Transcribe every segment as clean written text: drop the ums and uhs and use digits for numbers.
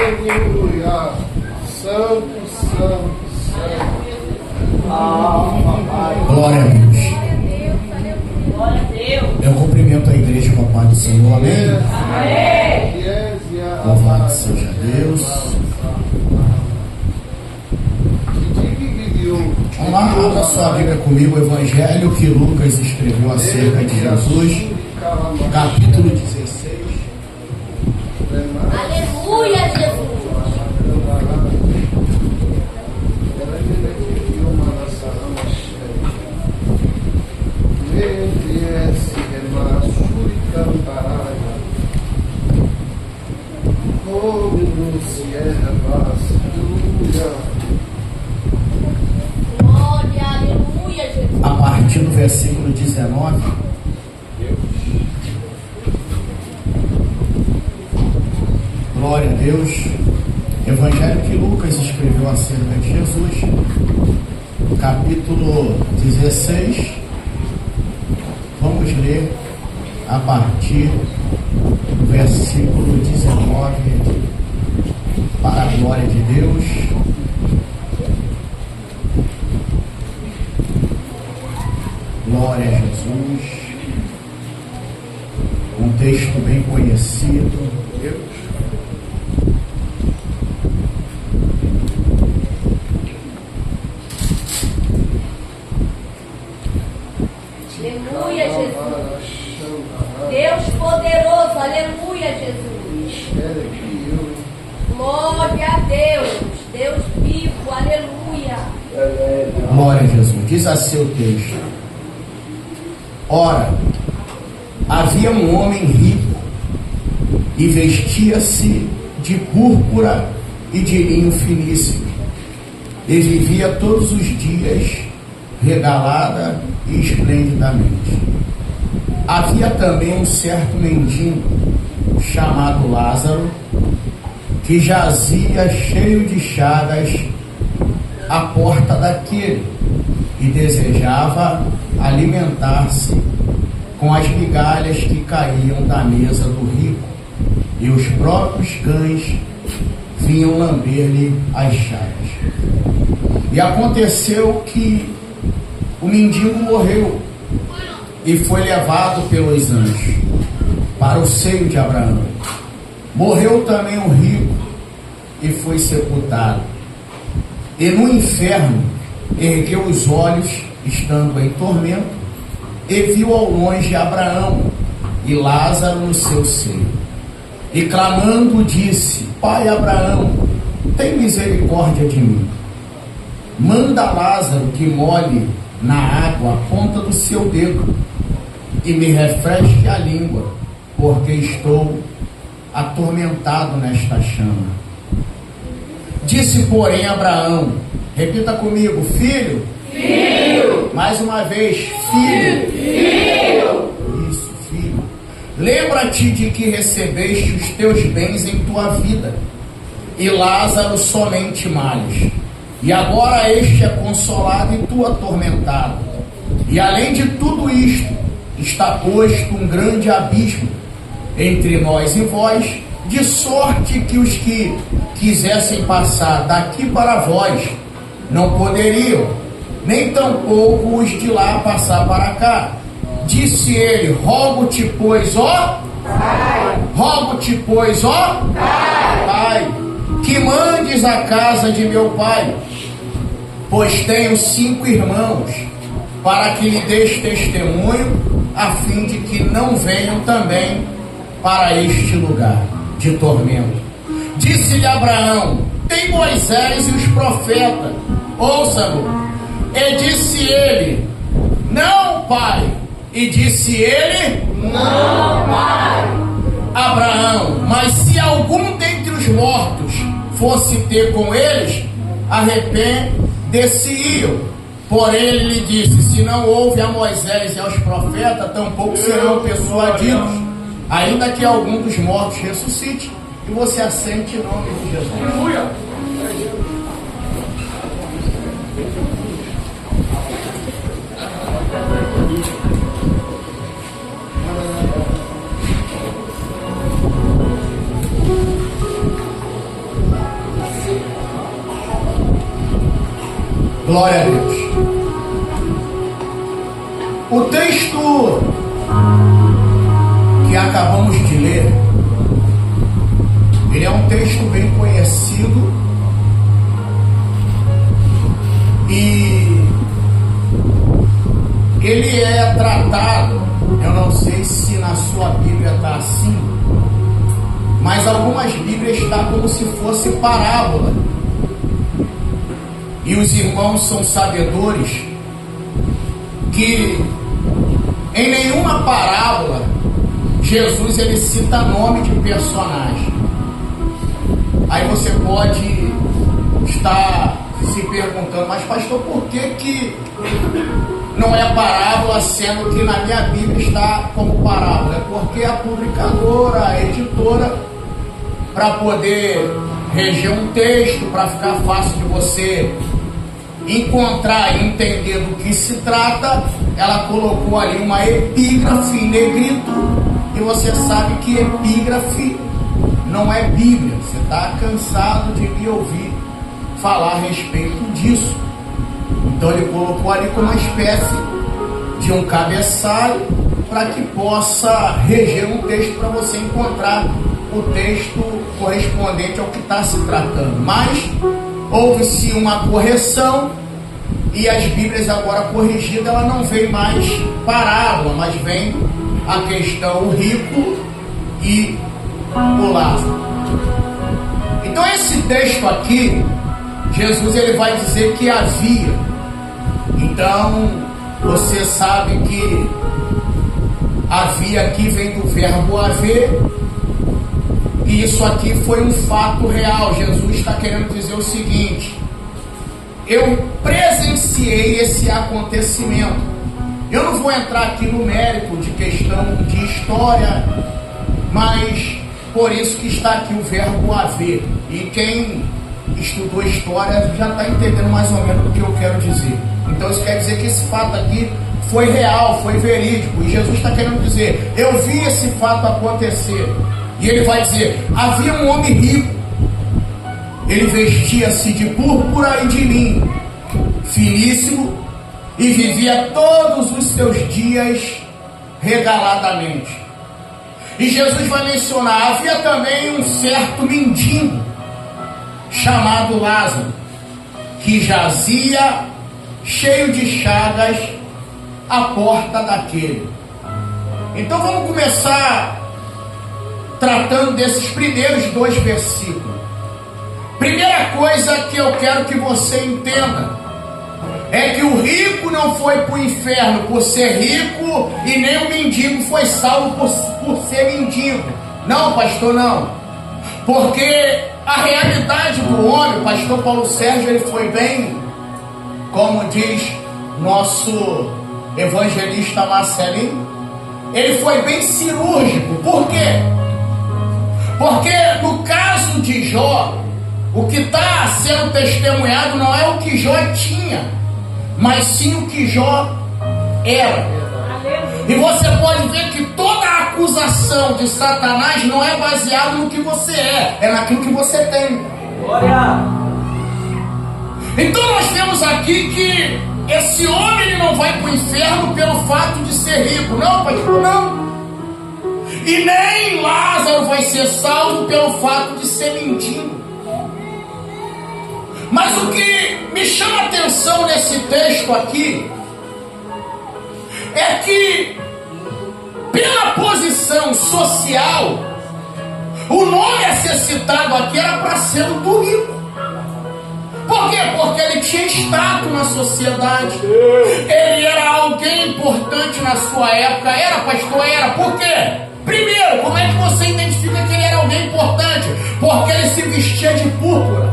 Aleluia. Santo, santo, santo. Glória a Deus. Eu cumprimento a igreja com a paz do Senhor. Amém? Louvado seja Deus. Vamos lá, abra sua Bíblia comigo, o Evangelho que Lucas escreveu acerca de Jesus, capítulo 16. Aleluia, Jesus. Glória, aleluia, Jesus. A partir do versículo 19. Glória a Deus. Evangelho que Lucas escreveu acerca de Jesus, capítulo 16. Vamos ler a partir do versículo 19, para a glória de Deus. Glória a Jesus. Um texto bem conhecido. Aleluia, Jesus. Deus poderoso, aleluia, Jesus. Glória a Deus. Deus vivo, aleluia. Glória a Jesus. Diz assim o texto: Ora, havia um homem rico e vestia-se de púrpura e de linho finíssimo, e vivia todos os dias regalada e esplendidamente. Havia também um certo mendigo chamado Lázaro, que jazia cheio de chagas à porta daquele e desejava alimentar-se com as migalhas que caíam da mesa do rico, e os próprios cães vinham lamber-lhe as chagas. E aconteceu que o mendigo morreu e foi levado pelos anjos para o seio de Abraão. Morreu também o rico e foi sepultado. E no inferno ergueu os olhos, estando em tormento, e viu ao longe Abraão e Lázaro no seu seio. E clamando disse: Pai Abraão, tem misericórdia de mim. Manda Lázaro que molhe na água a ponta do seu dedo e me refresque a língua, porque estou atormentado nesta chama. Disse, porém, Abraão, repita comigo: filho. Filho. Mais uma vez, filho. Filho. Isso, filho. Lembra-te de que recebeste os teus bens em tua vida, e Lázaro somente males. E agora este é consolado e tu atormentado. E além de tudo isto, está posto um grande abismo entre nós e vós, de sorte que os que quisessem passar daqui para vós não poderiam, nem tampouco os de lá passar para cá. Disse ele: rogo-te, pois, ó Pai, rogo-te, pois, ó Pai, que mandes a casa de meu pai, pois tenho 5 irmãos, para que lhe deis testemunho, a fim de que não venham também para este lugar de tormento. Disse-lhe Abraão: tem Moisés e os profetas, ouça-no. E disse ele: não, pai. E disse ele: não, pai. Abraão: mas se algum dentre os mortos fosse ter com eles, arrepender-se-iam. Porém ele lhe disse: se não houve a Moisés e aos profetas, tampouco serão persuadidos, ainda que algum dos mortos ressuscite. E você assente em nome de Jesus. Aleluia. Glória a Deus. O texto que acabamos de ler, ele é um texto bem conhecido e ele é tratado, eu não sei se na sua Bíblia está assim, mas algumas Bíblias está como se fosse parábola. E os irmãos são sabedores que em nenhuma parábola Jesus ele cita nome de personagem. Aí você pode estar se perguntando, mas pastor, por que não é parábola, sendo que na minha Bíblia está como parábola? É porque a publicadora, a editora, para poder reger um texto, para ficar fácil de você encontrar e entender do que se trata, ela colocou ali uma epígrafe em negrito, e você sabe que epígrafe não é Bíblia. Você está cansado de me ouvir falar a respeito disso. Então ele colocou ali como uma espécie de um cabeçalho para que possa reger um texto para você encontrar o texto correspondente ao que está se tratando. Mas houve-se uma correção e as Bíblias agora corrigidas, ela não vem mais parábola, mas vem a questão o rico e o Lázaro. Então esse texto aqui, Jesus ele vai dizer que havia. Então você sabe que havia aqui vem do verbo haver, e isso aqui foi um fato real. Jesus está querendo dizer o seguinte: eu presenciei esse acontecimento. Eu não vou entrar aqui no mérito de questão de história, mas por isso que está aqui o verbo haver. E quem estudou história já está entendendo mais ou menos o que eu quero dizer. Então isso quer dizer que esse fato aqui foi real, foi verídico. E Jesus está querendo dizer, eu vi esse fato acontecer. E ele vai dizer, havia um homem rico. Ele vestia-se de púrpura e de linho, finíssimo, e vivia todos os seus dias regaladamente. E Jesus vai mencionar, havia também um certo mendigo, chamado Lázaro, que jazia cheio de chagas à porta daquele. Então vamos começar tratando desses primeiros 2 versículos. Primeira coisa que eu quero que você entenda é que o rico não foi para o inferno por ser rico, e nem o mendigo foi salvo por ser mendigo. Não, pastor, não. Porque a realidade do homem, o pastor Paulo Sérgio, ele foi bem, como diz nosso evangelista Marcelinho, ele foi bem cirúrgico. Por quê? Porque no caso de Jó, o que está sendo testemunhado não é o que Jó tinha, mas sim o que Jó era. E você pode ver que toda a acusação de Satanás não é baseada no que você é naquilo que você tem. Glória! Então nós temos aqui que esse homem ele não vai para o inferno pelo fato de ser rico. Não, pastor, não. E nem Lázaro vai ser salvo pelo fato de ser mendigo. Mas o que me chama a atenção nesse texto aqui é que, pela posição social, o nome a ser citado aqui era para ser o do rico. Por quê? Porque ele tinha status na sociedade, ele era alguém importante na sua época. Era, pastor? Era. Por quê? Primeiro, como é que você identifica que ele era alguém importante? Porque ele se vestia de púrpura.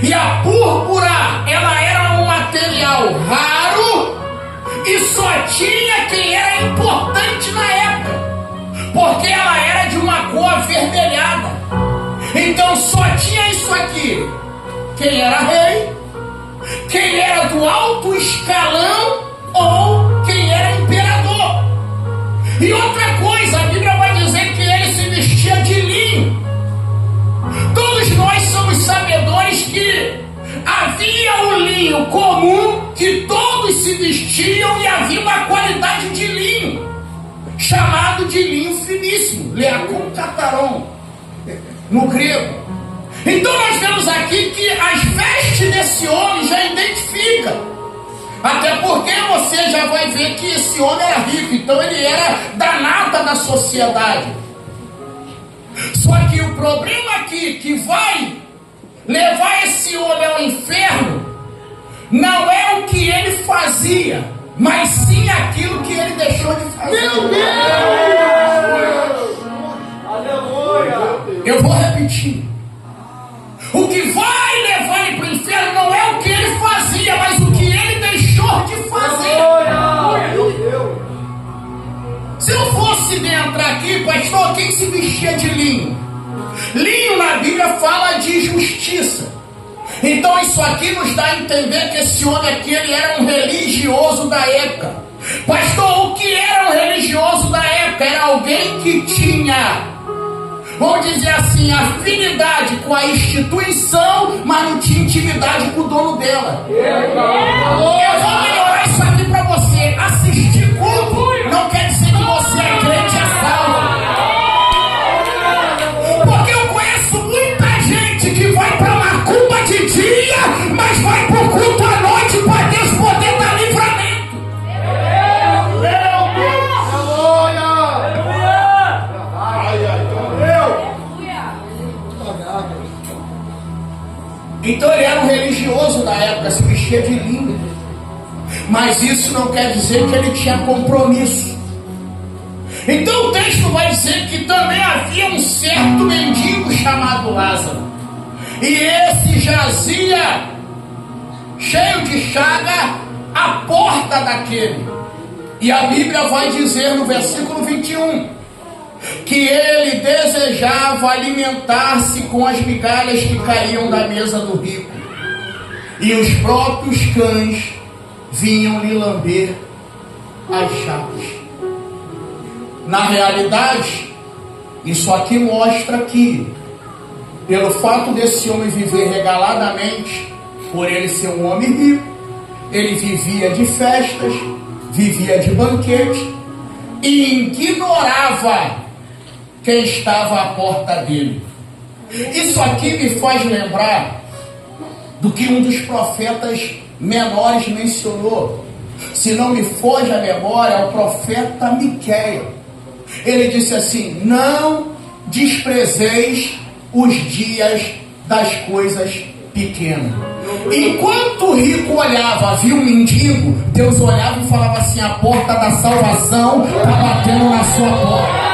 E a púrpura, ela era um material raro e só tinha quem era importante na época, porque ela era de uma cor avermelhada. Então só tinha isso aqui: quem era rei, quem era do alto escalão ou quem era imperador. E outra coisa, a Bíblia vai dizer que ele se vestia de linho. Todos nós somos sabedores que havia o linho comum finíssimo, leacum cataron, no grego. Então nós vemos aqui que as vestes desse homem já identifica. Até porque você já vai ver que esse homem era rico, então ele era da nata da sociedade. Só que o problema aqui que vai levar esse homem ao inferno não é o que ele fazia, mas sim aquilo que ele deixou de fazer. Meu Deus! Eu vou repetir. O que vai levar ele para o inferno não é o que ele fazia, mas o que ele deixou de fazer. Se eu fosse entrar aqui, pastor, quem se vestia de linho? Linho na Bíblia fala de justiça. Então isso aqui nos dá a entender que esse homem aqui ele era um religioso da época. Pastor, o que era um religioso da época? Era alguém que tinha, vamos dizer assim, afinidade com a instituição, mas não tinha intimidade com o dono dela. Eu vou melhorar isso aqui para você. Assistir culto não quer dizer que você é crente, é salvo. Porque eu conheço muita gente que vai para macumba de dia, mas vai para o culto à noite para Deus poder dar livramento. Então ele era um religioso da época, se vestia de linho. Mas isso não quer dizer que ele tinha compromisso. Então o texto vai dizer que também havia um certo mendigo chamado Lázaro. E esse jazia, cheio de chaga, à porta daquele. E a Bíblia vai dizer no versículo 21... que ele desejava alimentar-se com as migalhas que caíam da mesa do rico, e os próprios cães vinham lhe lamber as chagas. Na realidade, isso aqui mostra que, pelo fato desse homem viver regaladamente, por ele ser um homem rico, ele vivia de festas, vivia de banquete e ignorava quem estava à porta dele. Isso aqui me faz lembrar do que um dos profetas menores mencionou. Se não me foge a memória, é o profeta Miqueias. Ele disse assim: não desprezeis os dias das coisas pequenas. Enquanto o rico olhava, viu um mendigo, Deus olhava e falava assim: a porta da salvação está batendo na sua porta.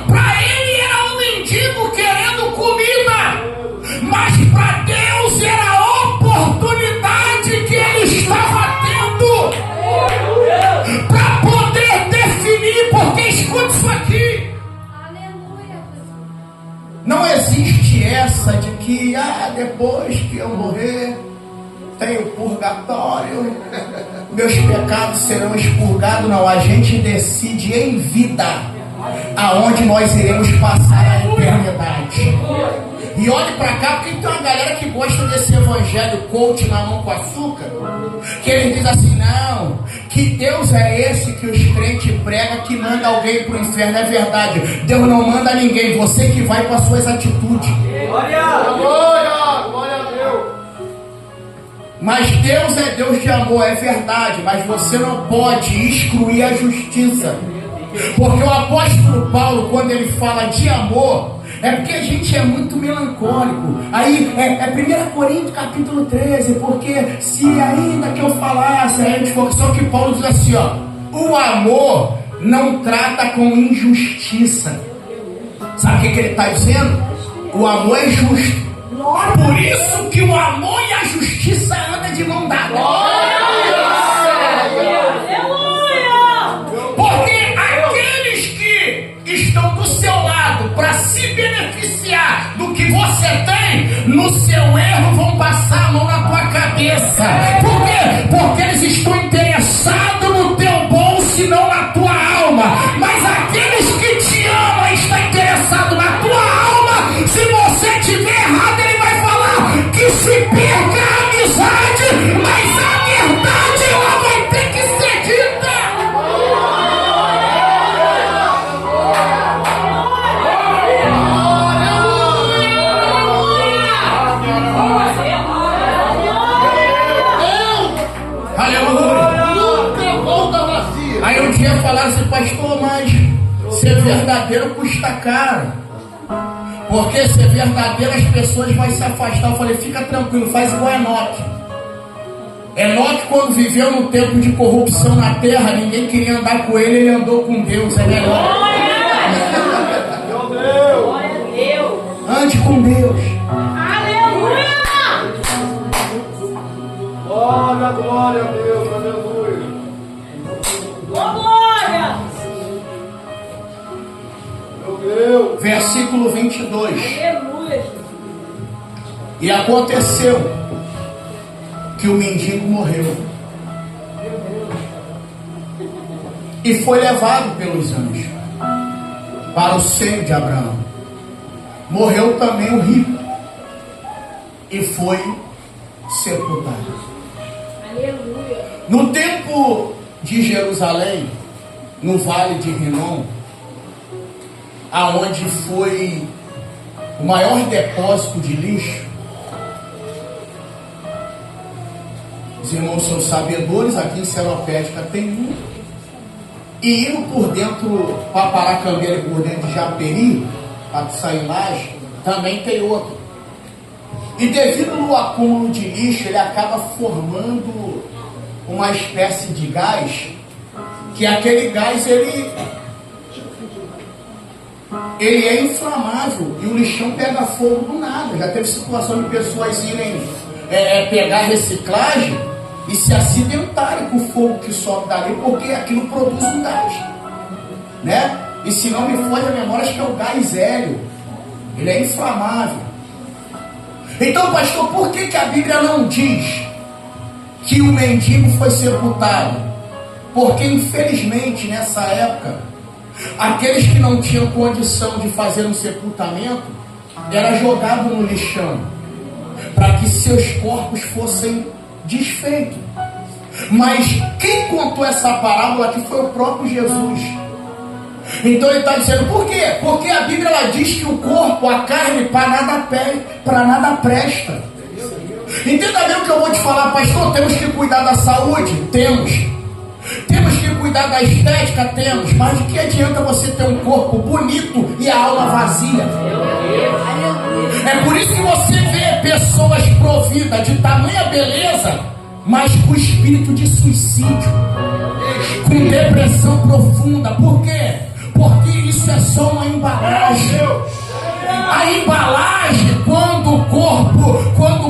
Para ele era um mendigo querendo comida, mas para Deus era a oportunidade que ele estava tendo para poder definir. Porque escute isso aqui, não existe essa de que depois que eu morrer tem o purgatório, meus pecados serão expurgados. Não, a gente decide em vida aonde nós iremos passar a eternidade. E olhe para cá, porque tem uma galera que gosta desse evangelho coach na mão com açúcar, que ele diz assim: não, que Deus é esse que os crentes pregam, que manda alguém para o inferno. É verdade, Deus não manda ninguém, você que vai com as suas atitudes. Glória a Deus. Mas Deus é Deus de amor, é verdade, mas você não pode excluir a justiça. Porque o apóstolo Paulo, quando ele fala de amor, é porque a gente é muito melancólico. Aí é 1 Coríntios capítulo 13, porque se ainda que eu falasse, a gente for, só que Paulo diz assim, ó: o amor não trata com injustiça. Sabe o que ele está dizendo? O amor é justo. Por isso que o amor e a justiça andam de mão dada. Porque aqueles que estão do seu lado para se beneficiar do que você tem, no seu erro vão passar a mão na tua cabeça. Por quê? Porque eles estão interessados no teu bolso e não na tua alma. Mas aqueles que te amam estão interessados na tua alma. Se você tiver errado, ele vai falar que se perca a amizade, mas a Aleluia. Nunca volta vazia. Aí um dia falaram assim, pastor, mas ser verdadeiro custa caro. Porque ser verdadeiro as pessoas vão se afastar. Eu falei, fica tranquilo, faz igual Enoque. Enoque, quando viveu num tempo de corrupção na terra, ninguém queria andar com ele, ele andou com Deus, é melhor. Meu Deus. Glória a Deus. Ande com Deus. Aleluia. Glória, glória a Deus, aleluia. Glória. Meu Deus. Versículo 22. Aleluia. E aconteceu que o mendigo morreu e foi levado pelos anjos para o seio de Abraão. Morreu também o rico e foi sepultado. Aleluia. No tempo de Jerusalém, no vale de Rinom, aonde foi o maior depósito de lixo. Os irmãos são sabedores, aqui em Seropédica tem um. E indo por dentro, para Paracambeira e por dentro de Japeri, para sair Laje, também tem outro. E devido ao acúmulo de lixo, ele acaba formando uma espécie de gás, que aquele gás ele é inflamável e o lixão pega fogo do nada. Já teve situação de pessoas irem pegar reciclagem e se acidentarem com o fogo que sobe dali, porque aquilo produz um gás, né? E se não me foge a memória, acho que é o gás hélio. Ele é inflamável. Então, pastor, por que a Bíblia não diz que o mendigo foi sepultado? Porque infelizmente nessa época, aqueles que não tinham condição de fazer um sepultamento era jogado no lixão para que seus corpos fossem desfeitos. Mas quem contou essa parábola aqui foi o próprio Jesus. Então ele está dizendo, por quê? Porque a Bíblia ela diz que o corpo, a carne, para nada presta. Entenda bem o que eu vou te falar, pastor. Temos que cuidar da saúde? Temos que cuidar da estética? Temos. Mas de que adianta você ter um corpo bonito e a alma vazia? É por isso que você vê pessoas providas de tamanha beleza, mas com espírito de suicídio, com depressão profunda. Por quê? Porque isso é só uma embalagem. A embalagem, quando o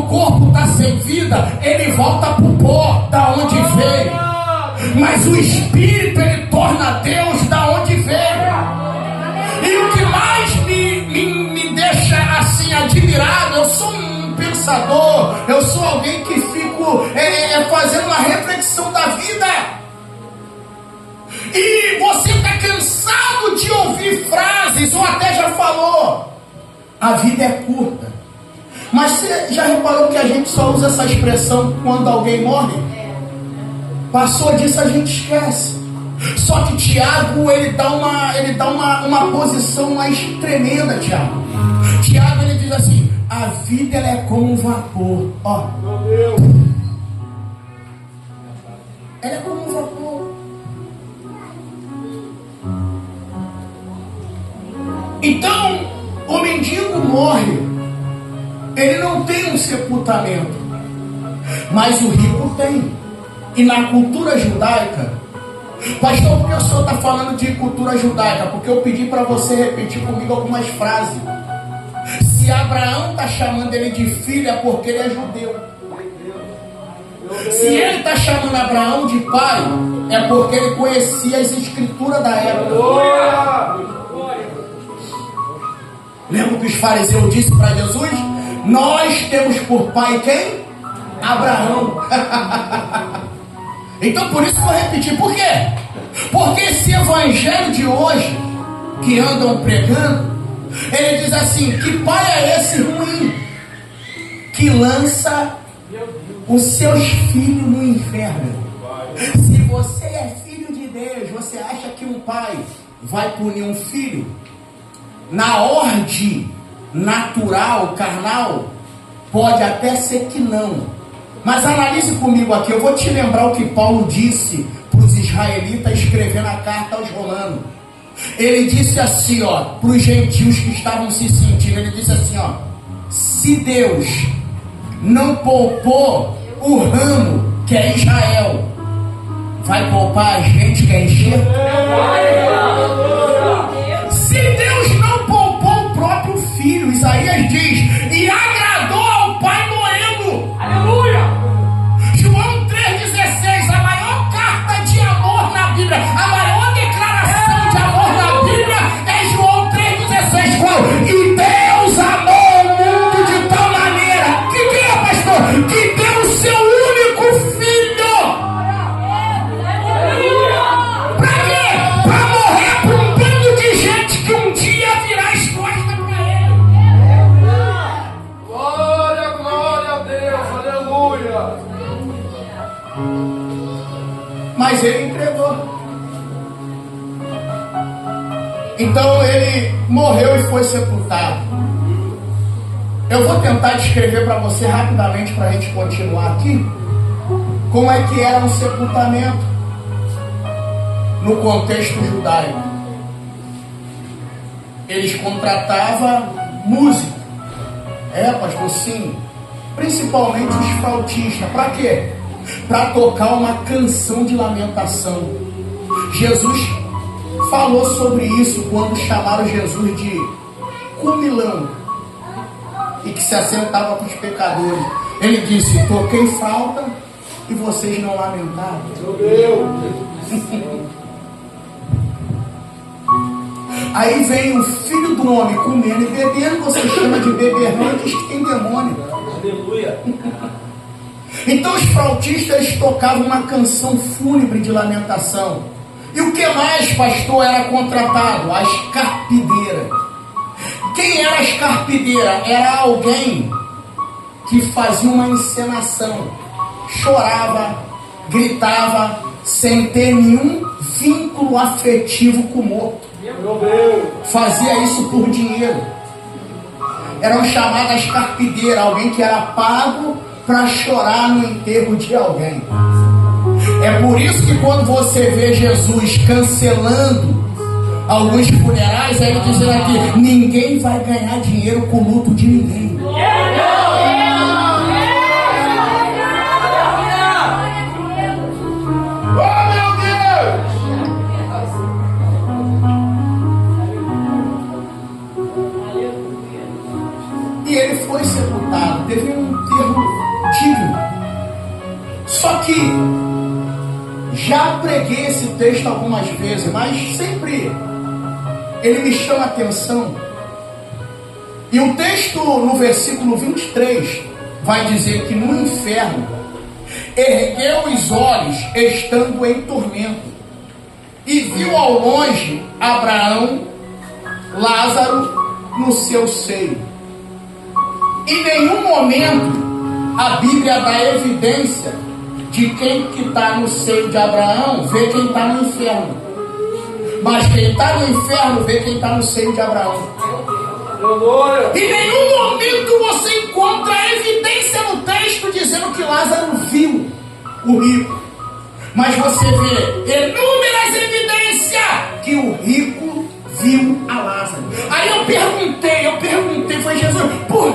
corpo está sem vida, ele volta para o pó, da onde veio. Mas o espírito, ele torna Deus da onde veio. E o que mais me deixa assim admirado, eu sou um pensador, eu sou alguém que fico fazendo uma reflexão da vida. E você está cansado de ouvir frases, ou até já falou, a vida é curta. Mas você já reparou que a gente só usa essa expressão quando alguém morre? Passou disso, a gente esquece. Só que Tiago, ele dá uma posição mais tremenda, Tiago. Tiago, ele diz assim, a vida ela é como um vapor. Ó. Meu Deus. Ela é como um vapor. Então, o mendigo morre. Ele não tem um sepultamento. Mas o rico tem. E na cultura judaica, pastor, por que o senhor está falando de cultura judaica? Porque eu pedi para você repetir comigo algumas frases. Se Abraão está chamando ele de filho, é porque ele é judeu. Se ele está chamando Abraão de pai, é porque ele conhecia as escrituras da época. Lembra que os fariseus disseram para Jesus? Nós temos por pai quem? Abraão. Então por isso que eu vou repetir. Por quê? Porque esse evangelho de hoje que andam pregando, ele diz assim, que pai é esse ruim que lança os seus filhos no inferno? Se você é filho de Deus, você acha que um pai vai punir um filho? Na ordem natural, carnal, pode até ser que não. Mas analise comigo aqui, eu vou te lembrar o que Paulo disse para os israelitas escrevendo a carta aos romanos. Ele disse assim, ó, para os gentios que estavam se sentindo, ele disse assim, ó: se Deus não poupou o ramo que é Israel, vai poupar a gente que é enxerto? Se Deus não poupou o próprio filho, Isaías diz, e agradou ao Pai moendo. Aleluia! João 3,16, a maior carta de amor na Bíblia, a maior declaração de amor na Bíblia é João 3,16. Qual? E Deus amou o mundo de tal maneira, que é, pastor? Que deu o seu único filho. Pra quê? Pra morrer para um bando de gente que um dia virá as costas pra ele. Glória, glória a Deus, aleluia. Mas ele entregou. Então ele morreu e foi sepultado. Eu vou tentar descrever para você rapidamente, para a gente continuar aqui, como é que era um sepultamento no contexto judaico. Eles contratavam músico. Pastor, sim. Principalmente os flautistas. Para quê? Para tocar uma canção de lamentação. Jesus falou sobre isso quando chamaram Jesus de comilão e que se assentava com os pecadores. Ele disse: toquei flauta e vocês não lamentaram. Meu Deus. Aí vem o filho do homem comendo e bebendo, você chama de beberrão e diz que tem demônio. Aleluia. Então os flautistas tocavam uma canção fúnebre de lamentação. E o que mais, pastor, era contratado? A escarpideira. Quem era a escarpideira? Era alguém que fazia uma encenação. Chorava, gritava, sem ter nenhum vínculo afetivo com o morto. Meu Deus. Fazia isso por dinheiro. Eram chamadas escarpideira, alguém que era pago para chorar no enterro de alguém. É por isso que quando você vê Jesus cancelando alguns funerais, ele dizendo aqui: ninguém vai ganhar dinheiro com o luto de ninguém. Oh, meu Deus. E ele foi sepultado, teve um enterro digno. Só que já preguei esse texto algumas vezes, mas sempre ele me chama a atenção. E o texto no versículo 23 vai dizer que no inferno ergueu os olhos estando em tormento e viu ao longe Abraão, Lázaro no seu seio. Em nenhum momento a Bíblia dá evidência de quem que está no seio de Abraão vê quem está no inferno. Mas quem está no inferno vê quem está no seio de Abraão. Glória. Em nenhum momento você encontra evidência no texto dizendo que Lázaro viu o rico. Mas você vê inúmeras evidências que o rico viu a Lázaro. Aí eu perguntei, foi Jesus, por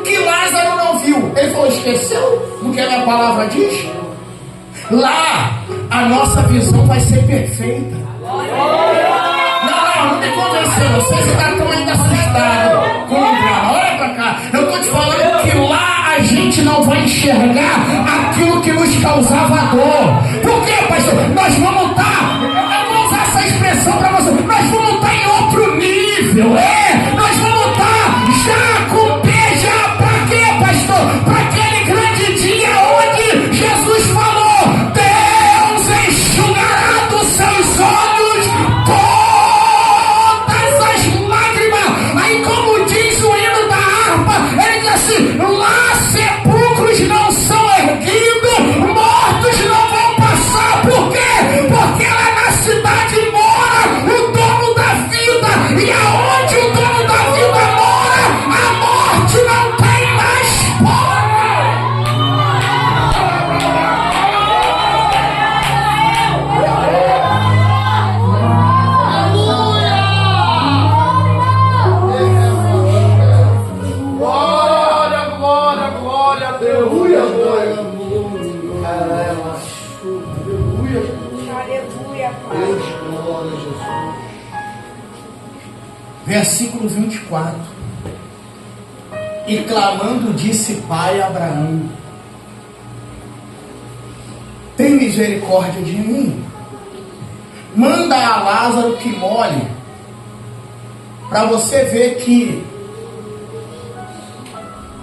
que Lázaro não viu? Ele falou: esqueceu no que a minha palavra diz? Lá a nossa visão vai ser perfeita. Não me convenceu. Vocês estão ainda assustados com o drama. Olha pra cá. Eu estou te falando que lá a gente não vai enxergar aquilo que nos causava dor. Por quê, pastor? Nós vamos estar, eu vou usar essa expressão para você, nós vamos estar em outro nível. Nós vamos estar já com o pé já. Para quê, pastor? Para aquele grande dia onde Jesus falou: Deus enxugará dos seus olhos todas as lágrimas. Aí, como diz o hino da harpa, ele diz assim: lá sepulcros não são erguidos, mortos não vão Aleluia. Aleluia, Pai. Deus, glória a Jesus. Versículo 24. E clamando disse Pai a Abraão: tem misericórdia de mim, manda a Lázaro que molhe, para você ver que,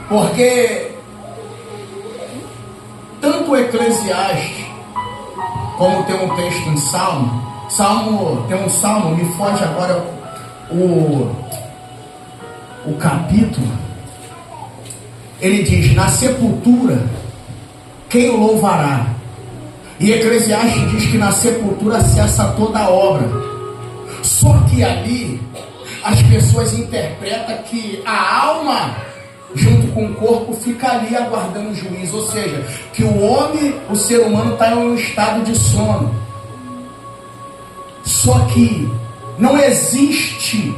porque tanto o Eclesiastes como tem um texto em Salmo, tem um Salmo, me foge agora o capítulo, ele diz: na sepultura quem o louvará? E Eclesiastes diz que na sepultura cessa toda a obra. Só que ali as pessoas interpretam que a alma junto com o corpo fica ali aguardando o juízo, ou seja, que o homem, o ser humano está em um estado de sono. Só que não existe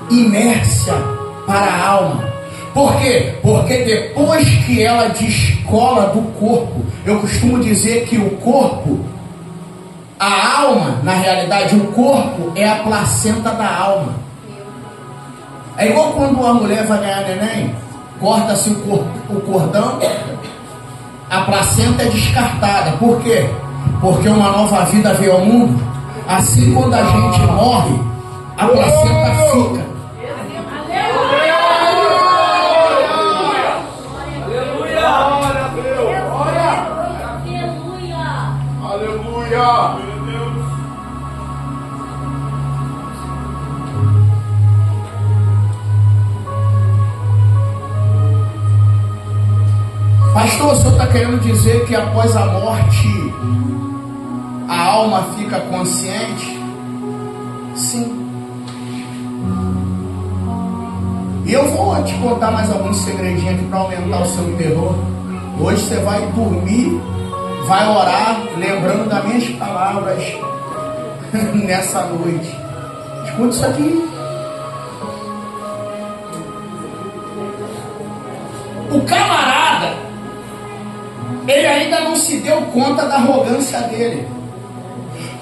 inércia para a alma. Por quê? Porque depois que ela descola do corpo, eu costumo dizer que o corpo, a alma, na realidade, o corpo é a placenta da alma. É igual quando a mulher vai ganhar neném, corta-se o cordão, a placenta é descartada. Por quê? Porque uma nova vida veio ao mundo. Assim, quando a gente morre, a placenta fica. Pastor, o senhor está querendo dizer que após a morte a alma fica consciente? Sim. E eu vou te contar mais alguns segredinhos aqui para aumentar o seu terror. Hoje você vai dormir, vai orar, lembrando das minhas palavras nessa noite. Escuta isso aqui. O camarada, ele ainda não se deu conta da arrogância dele.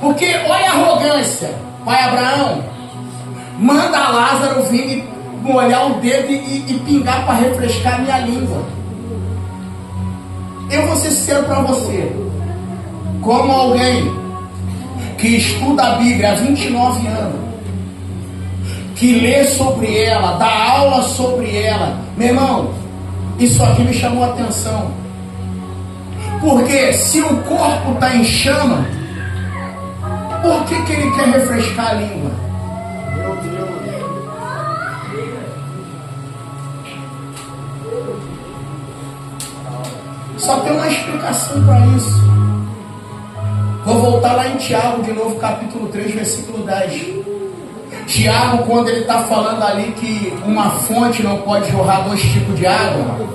Porque olha a arrogância. Pai Abraão, manda a Lázaro vir molhar o dedo e pingar para refrescar a minha língua. Eu vou ser sincero para você, como alguém que estuda a Bíblia há 29 anos, que lê sobre ela, dá aula sobre ela, meu irmão, isso aqui me chamou a atenção. Porque se o corpo está em chama, por que ele quer refrescar a língua? Meu Deus. Só tem uma explicação para isso. Vou voltar lá em Tiago de novo, capítulo 3, versículo 10. Tiago, quando ele está falando ali que uma fonte não pode jorrar 2 tipos de água,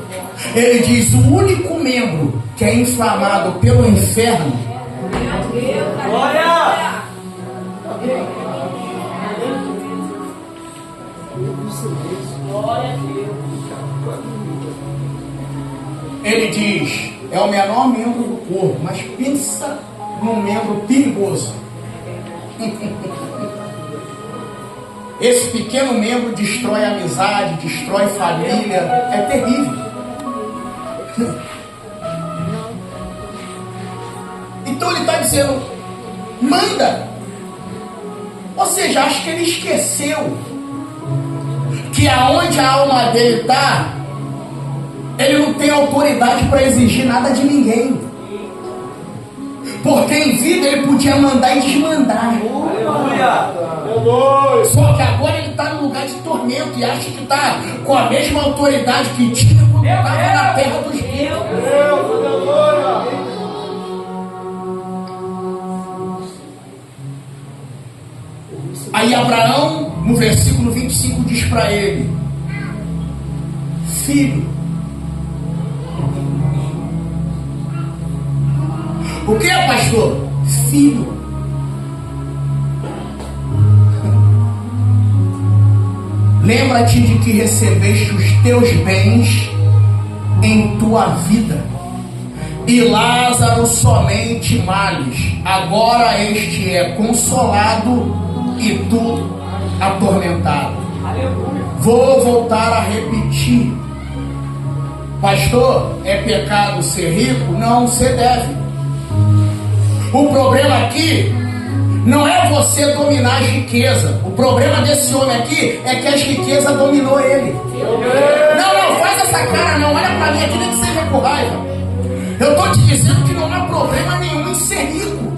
ele diz: o único membro que é inflamado pelo inferno. Glória! Glória a Deus. Ele diz: é o menor membro do corpo, mas pensa num membro perigoso. Esse pequeno membro destrói a amizade, destrói família, é terrível. Então ele está dizendo: manda. Ou seja, acho que ele esqueceu que aonde a alma dele está, ele não tem autoridade para exigir nada de ninguém. Porque em vida ele podia mandar e desmandar. Aleluia. Só que agora ele está no lugar de tormento e acha que está com a mesma autoridade que tinha quando estava na terra dos vivos. Deus, aleluia. Aí Abraão, no versículo 25, diz para ele: filho. O que é, pastor? Filho. Lembra-te de que recebeste os teus bens em tua vida, e Lázaro somente males. Agora este é consolado e tu atormentado. Vou voltar a repetir. Pastor, é pecado ser rico? Não, você deve. O problema aqui não é você dominar as riquezas. O problema desse homem aqui é que as riquezas dominou ele. Não, faz essa cara não. Olha pra mim aqui, nem que seja com raiva. Eu estou te dizendo que não há problema nenhum em ser rico.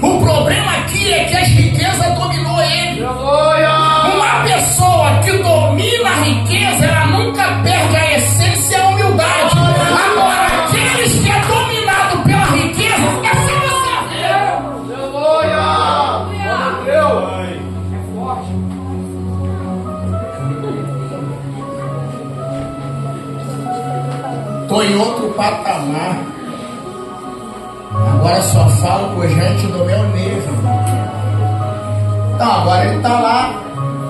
O problema aqui é que as riquezas dominou ele. Uma pessoa que domina a riqueza, ela nunca perde a essência e a humildade. Agora, aqueles que é dominado pela riqueza, é só você ver. É forte. Estou em outro patamar. Agora só falo com gente do meu nível. Então, agora ele está lá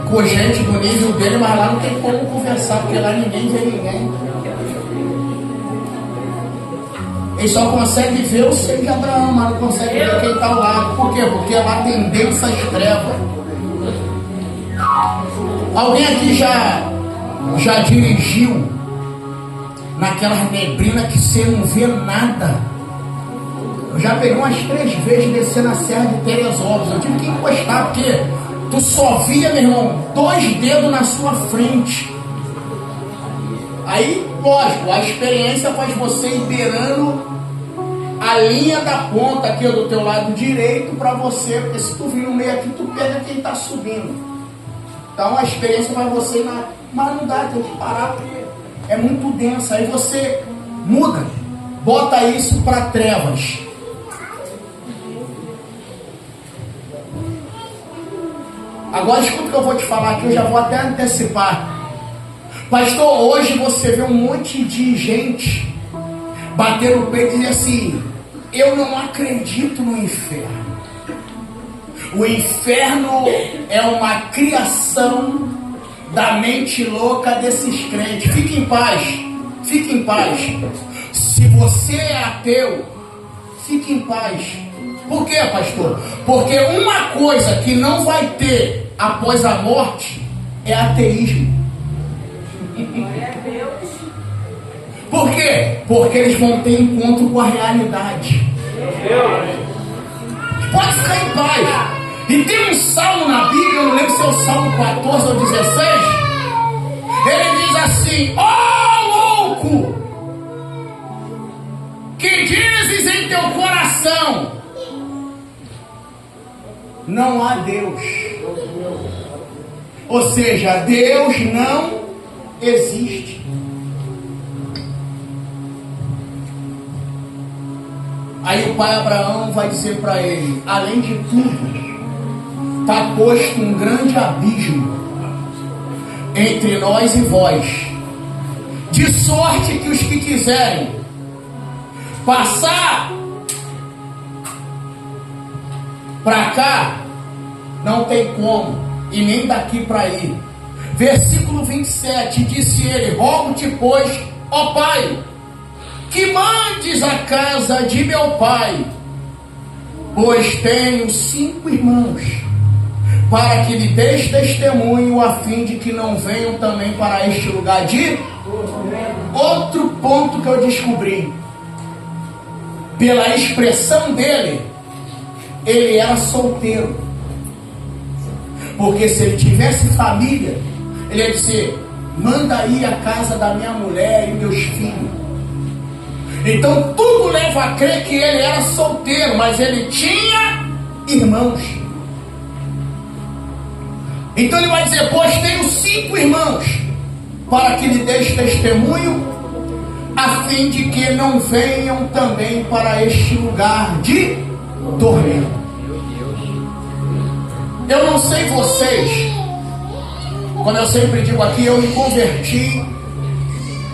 com gente do nível dele, mas lá não tem como conversar, porque lá ninguém vê ninguém. Ele só consegue ver o seio de Abraão, mas não consegue ver quem está ao lado. Por quê? Porque lá tem densas trevas. Alguém aqui já dirigiu naquela neblina que você não vê nada? Eu já peguei umas 3 vezes descendo a Serra de Teresópolis. Eu tive que encostar, porque tu só via, meu irmão, 2 dedos na sua frente. Aí, lógico, a experiência faz você ir beirando a linha da ponta aqui do teu lado direito para você, porque se tu vir no meio aqui, tu pega quem está subindo. Então a experiência faz você ir na... Mas não dá, tem que parar, porque é muito denso. Aí você muda, bota isso para trevas. Agora escuta o que eu vou te falar aqui, eu já vou até antecipar. Pastor, hoje você vê um monte de gente bater no peito e dizer assim: eu não acredito no inferno. O inferno é uma criação da mente louca desses crentes. Fique em paz, fique em paz. Se você é ateu, fique em paz. Por quê, pastor? Porque uma coisa que não vai ter após a morte é ateísmo. Por quê? Porque eles vão ter encontro com a realidade. Pode ficar em paz. E tem um salmo na Bíblia, eu não lembro se é o Salmo 14 ou 16. Ele diz assim: ó louco, que dizes em teu coração, não há Deus. Ou seja, Deus não existe. Aí o pai Abraão vai dizer para ele: além de tudo, está posto um grande abismo entre nós e vós, de sorte que os que quiserem passar para cá, não tem como, e nem daqui para ir. Versículo 27, disse ele: rogo-te, pois, ó Pai, que mandes a casa de meu pai, pois tenho 5 irmãos, para que lhe deis testemunho, a fim de que não venham também para este lugar de... Outro ponto que eu descobri, pela expressão dele, ele era solteiro. Porque se ele tivesse família, ele ia dizer: manda aí a casa da minha mulher e meus filhos. Então tudo leva a crer que ele era solteiro, mas ele tinha irmãos. Então ele vai dizer: pois tenho 5 irmãos, para que lhe deis testemunho, a fim de que não venham também para este lugar de tormento. Eu não sei vocês, como eu sempre digo aqui, eu me converti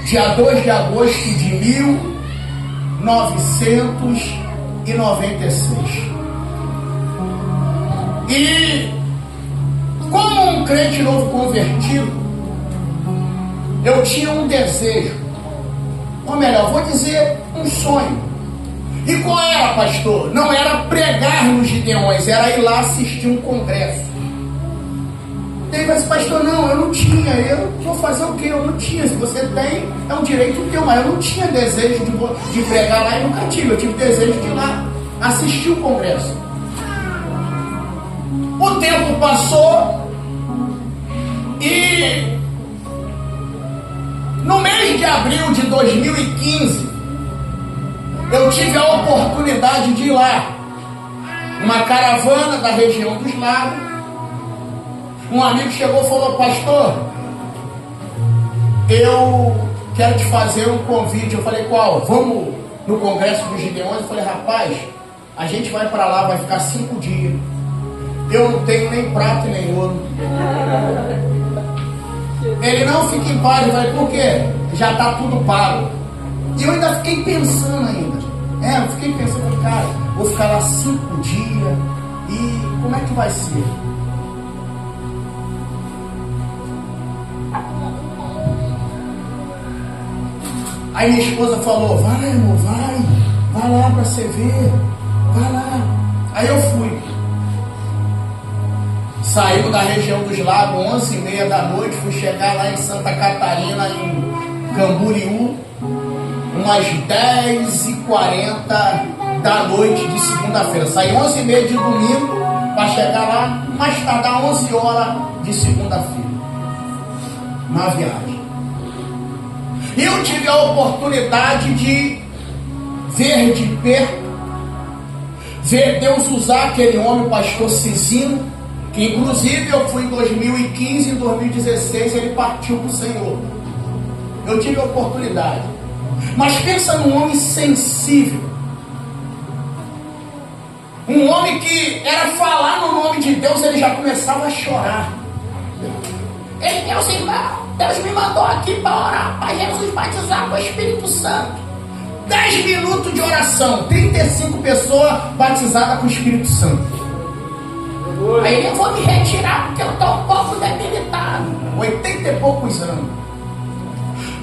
dia 2 de agosto de 1996. E como um crente novo convertido, eu tinha um desejo, ou melhor, vou dizer um sonho. E qual era, pastor? Não era pregar nos Gideões, era ir lá assistir um congresso. Ele vai dizer, pastor, não, eu não tinha, eu vou fazer o quê? Eu não tinha. Se você tem, é um direito teu, mas eu não tinha desejo de pregar lá e nunca tive. Eu tive desejo de ir lá assistir o congresso. O tempo passou e no mês de abril de 2015 eu tive a oportunidade de ir lá. Uma caravana da região dos lagos. Um amigo chegou e falou, pastor, eu quero te fazer um convite. Eu falei, qual? Vamos no congresso dos Gideões? Eu falei, rapaz, a gente vai para lá, vai ficar 5 dias. Eu não tenho nem prata e nem ouro. Ele, não, fica em paz. Eu falei, por quê? Já está tudo pago. E eu ainda fiquei pensando ainda. Eu fiquei pensando, cara, vou ficar lá 5 dias. E como é que vai ser? Aí minha esposa falou, vai amor, vai lá para você ver, vai lá. Aí eu fui. Saímos da região dos lagos 11h30 da noite, fui chegar lá em Santa Catarina, em Camboriú, umas 10h40 da noite de segunda-feira. Saí 11h30 de domingo, para chegar lá, mais tardar 11 horas de segunda-feira, na viagem. Eu tive a oportunidade de ver de perto, ver Deus usar aquele homem, o pastor Cizino, que inclusive eu fui em 2015, em 2016 ele partiu para o Senhor. Eu tive a oportunidade. Mas pensa num homem sensível, um homem que era falar no nome de Deus, ele já começava a chorar. Ele, meus irmãos, Deus me mandou aqui para orar, para Jesus batizar com o Espírito Santo. 10 minutos de oração, 35 pessoas batizadas com o Espírito Santo. Aí eu vou me retirar porque eu estou um pouco debilitado. 80 e poucos anos.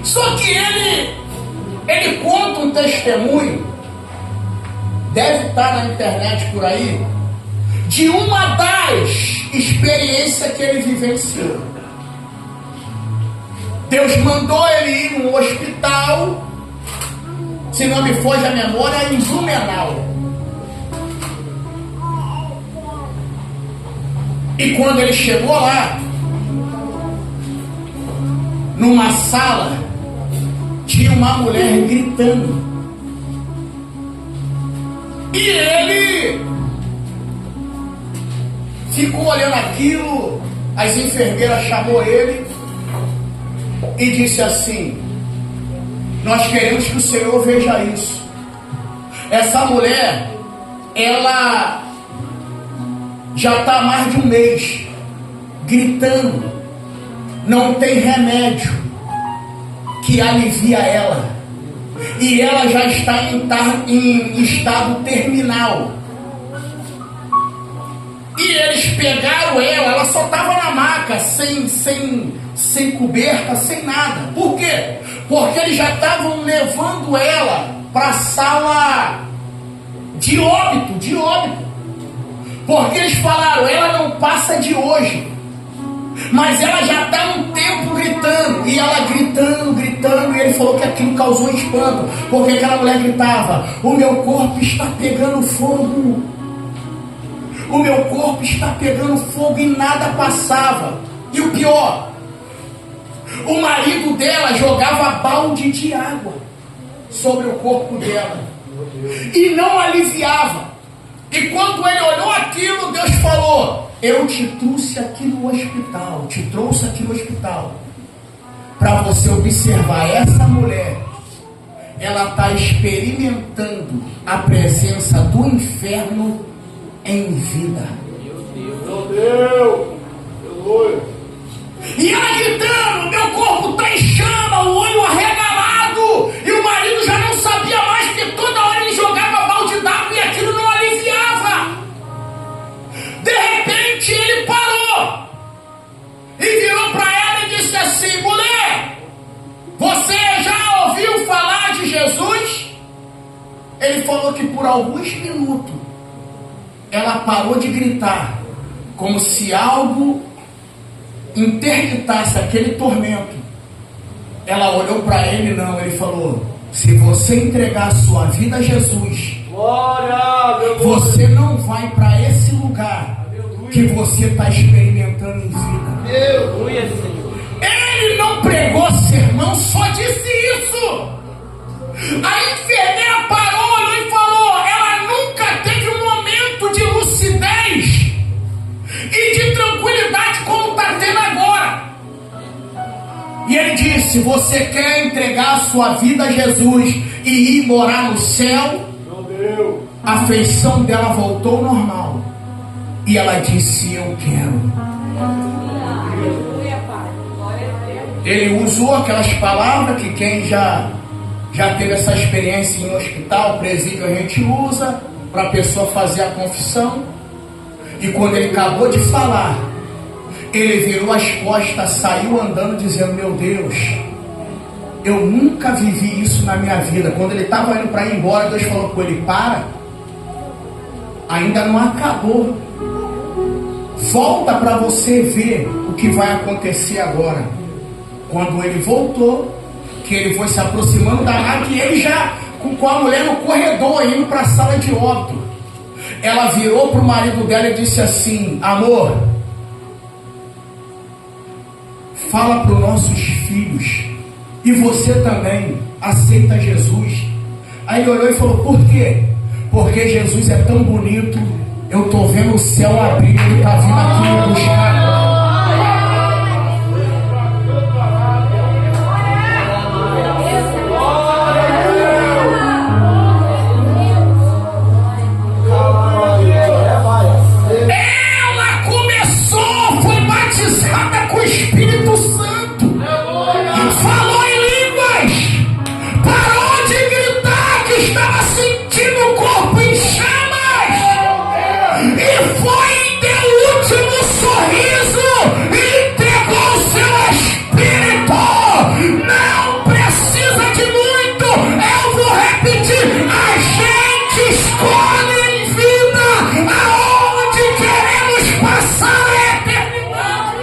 Só que ele conta um testemunho, deve estar na internet por aí, de uma das experiências que ele vivenciou. Deus mandou ele ir num hospital, se não me foge a memória, em Blumenau. E quando ele chegou lá, numa sala, tinha uma mulher gritando. E ele ficou olhando aquilo, as enfermeiras chamou ele e disse assim: nós queremos que o Senhor veja isso. Essa mulher, ela já está há mais de um mês gritando, não tem remédio que alivia ela, e ela já está em estado terminal. E eles pegaram ela só estava na maca, sem coberta, sem nada. Por quê? Porque eles já estavam levando ela para a sala de óbito. Porque eles falaram, ela não passa de hoje. Mas ela já está há um tempo gritando. E ela gritando. E ele falou que aquilo causou espanto. Porque aquela mulher gritava: o meu corpo está pegando fogo. O meu corpo está pegando fogo, e nada passava. E o pior, o marido dela jogava balde de água sobre o corpo dela e não aliviava. E quando ele olhou aquilo, Deus falou: eu te trouxe aqui no hospital, para você observar. Essa mulher, ela está experimentando a presença do inferno em vida. Meu Deus! Aleluia! E ela gritando: meu corpo está em chama, o olho arregalado. E o marido já não sabia mais, porque toda hora ele jogava balde d'água e aquilo não aliviava. De repente ele parou e virou para ela e disse assim: mulher, você já ouviu falar de Jesus? Ele falou que por alguns minutos, ela parou de gritar, como se algo interditasse aquele tormento. Ela olhou para ele, não, ele falou: se você entregar a sua vida a Jesus, Glória, meu Deus. você não vai para esse lugar que você está experimentando em vida. Aleluia, Senhor. Ele não pregou sermão, só disse isso. A enfermeira parou, olhou e falou: ela nunca teve um momento de lucidez e de tranquilidade como está tendo agora. E ele disse: você quer entregar a sua vida a Jesus e ir morar no céu? Meu Deus. A feição dela voltou ao normal. E ela disse: eu quero. Aleluia, Pai. Glória a Deus. Ele usou aquelas palavras que quem já teve essa experiência em um hospital, presídio, a gente usa para a pessoa fazer a confissão. E quando ele acabou de falar, ele virou as costas, saiu andando dizendo: meu Deus, eu nunca vivi isso na minha vida. Quando ele estava indo para ir embora, Deus falou com ele: para, ainda não acabou, volta para você ver o que vai acontecer agora. Quando ele voltou, que ele foi se aproximando da máquina, e ele já com a mulher no corredor, indo para a sala de óbito, ela virou para o marido dela e disse assim: amor, fala para os nossos filhos, e você também aceita Jesus. Aí ele olhou e falou: por quê? Porque Jesus é tão bonito, eu estou vendo o céu abrir, ele está vindo aqui me buscar. Ela começou, foi batizada com o Espírito Santo, falou em línguas, parou de gritar que estava sentindo o corpo em chamas, e foi, deu o último sorriso e entregou o seu espírito. Não precisa de muito, eu vou repetir: a gente escolhe em vida aonde queremos passar a eternidade.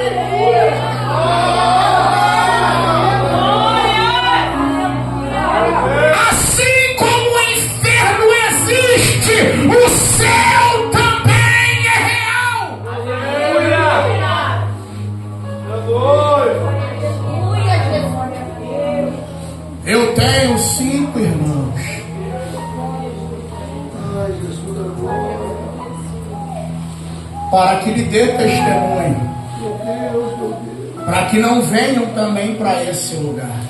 Assim como o inferno existe, o céu também é real. Aleluia. Aleluia, Jesus. Eu tenho 5 irmãos. Para que lhe dê testemunho, para que não venham também para esse lugar.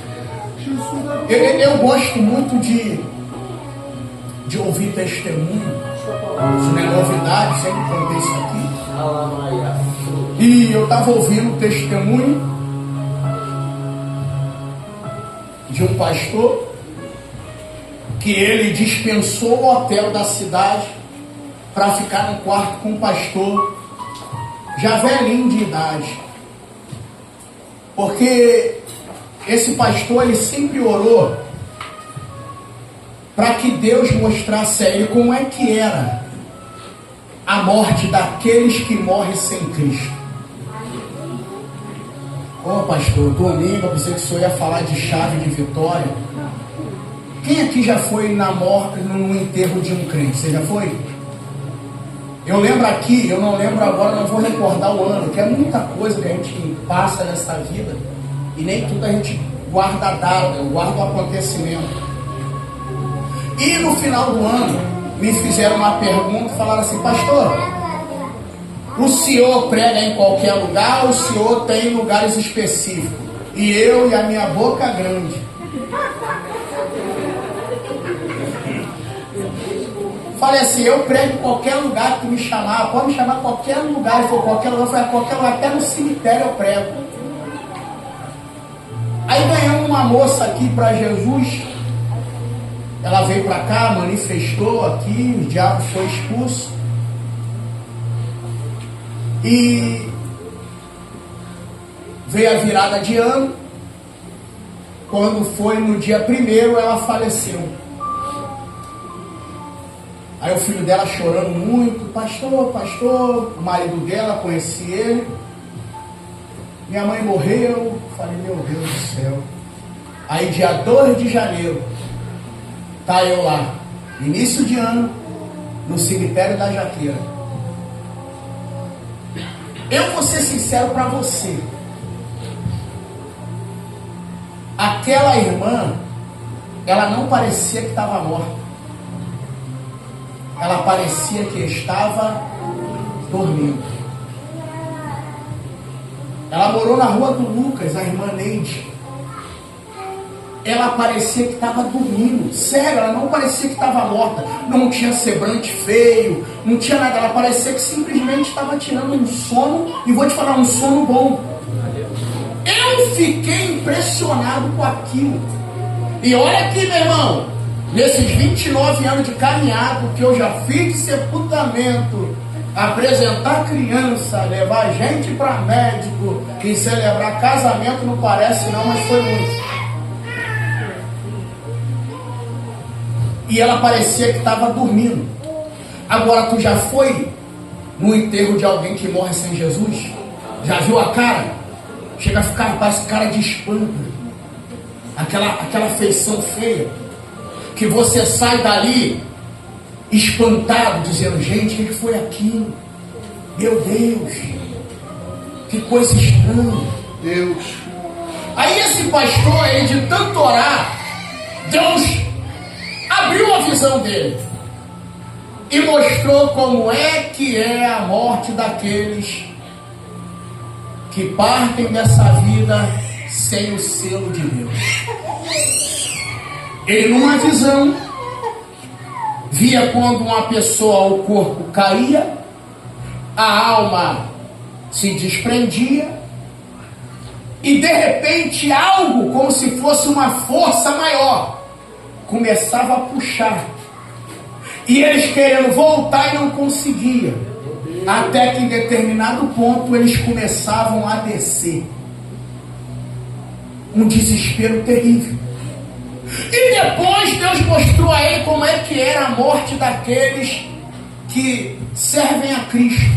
Eu gosto muito de ouvir testemunho. Isso não é novidade, sempre contei isso aqui. E eu estava ouvindo o testemunho de um pastor que ele dispensou o hotel da cidade para ficar no quarto com um pastor já velhinho de idade, porque esse pastor ele sempre orou para que Deus mostrasse a ele como é que era a morte daqueles que morrem sem Cristo. Ô pastor, domingo eu pensei que o senhor ia falar de chave de vitória. Quem aqui já foi na morte, no enterro de um crente? Você já foi? Eu lembro aqui, eu não lembro agora, não vou recordar o ano, que é muita coisa que a gente passa nessa vida e nem tudo a gente guarda a data, guarda o acontecimento. E no final do ano me fizeram uma pergunta, falaram assim: pastor, o senhor prega em qualquer lugar ou o senhor tem lugares específicos? E eu e a minha boca grande falei assim: eu prego em qualquer lugar que me chamar, pode me chamar qualquer lugar. Ele falou: qualquer lugar? Eu falei: qualquer lugar, até no cemitério eu prego. Aí ganhamos uma moça aqui para Jesus. Ela veio para cá, manifestou aqui, o diabo foi expulso. E veio a virada de ano. Quando foi no dia 1º, ela faleceu. Aí o filho dela chorando muito, pastor, pastor, o marido dela, conheci ele. Minha mãe morreu. Falei, meu Deus do céu. Aí dia 2 de janeiro, tá eu lá, início de ano, no cemitério da Jaqueira. Eu vou ser sincero para você. Aquela irmã, ela não parecia que estava morta. Ela parecia que estava dormindo. Ela morou na rua do Lucas, a irmã Neide. Ela parecia que estava dormindo. Sério, ela não parecia que estava morta. Não tinha semblante feio, não tinha nada. Ela parecia que simplesmente estava tirando um sono. E vou te falar, um sono bom. Eu fiquei impressionado com aquilo. E olha aqui, meu irmão, nesses 29 anos de caminhado que eu já fiz de sepultamento, apresentar criança, levar gente para médico e celebrar casamento, não parece não, mas foi muito. E ela parecia que estava dormindo. Agora, tu já foi no enterro de alguém que morre sem Jesus? Já viu a cara? Chega a ficar, parece cara de espanto. Aquela feição feia. Que você sai dali espantado, dizendo, gente, o que foi aquilo? Meu Deus, que coisa estranha. Deus. Aí esse pastor, ele de tanto orar, Deus abriu a visão dele e mostrou como é que é a morte daqueles que partem dessa vida sem o selo de Deus. Ele, numa visão, via quando uma pessoa, o corpo caía, a alma se desprendia e de repente algo como se fosse uma força maior começava a puxar, e eles querendo voltar e não conseguiam, até que em determinado ponto eles começavam a descer. Um desespero terrível. E depois Deus mostrou a ele como é que era a morte daqueles que servem a Cristo.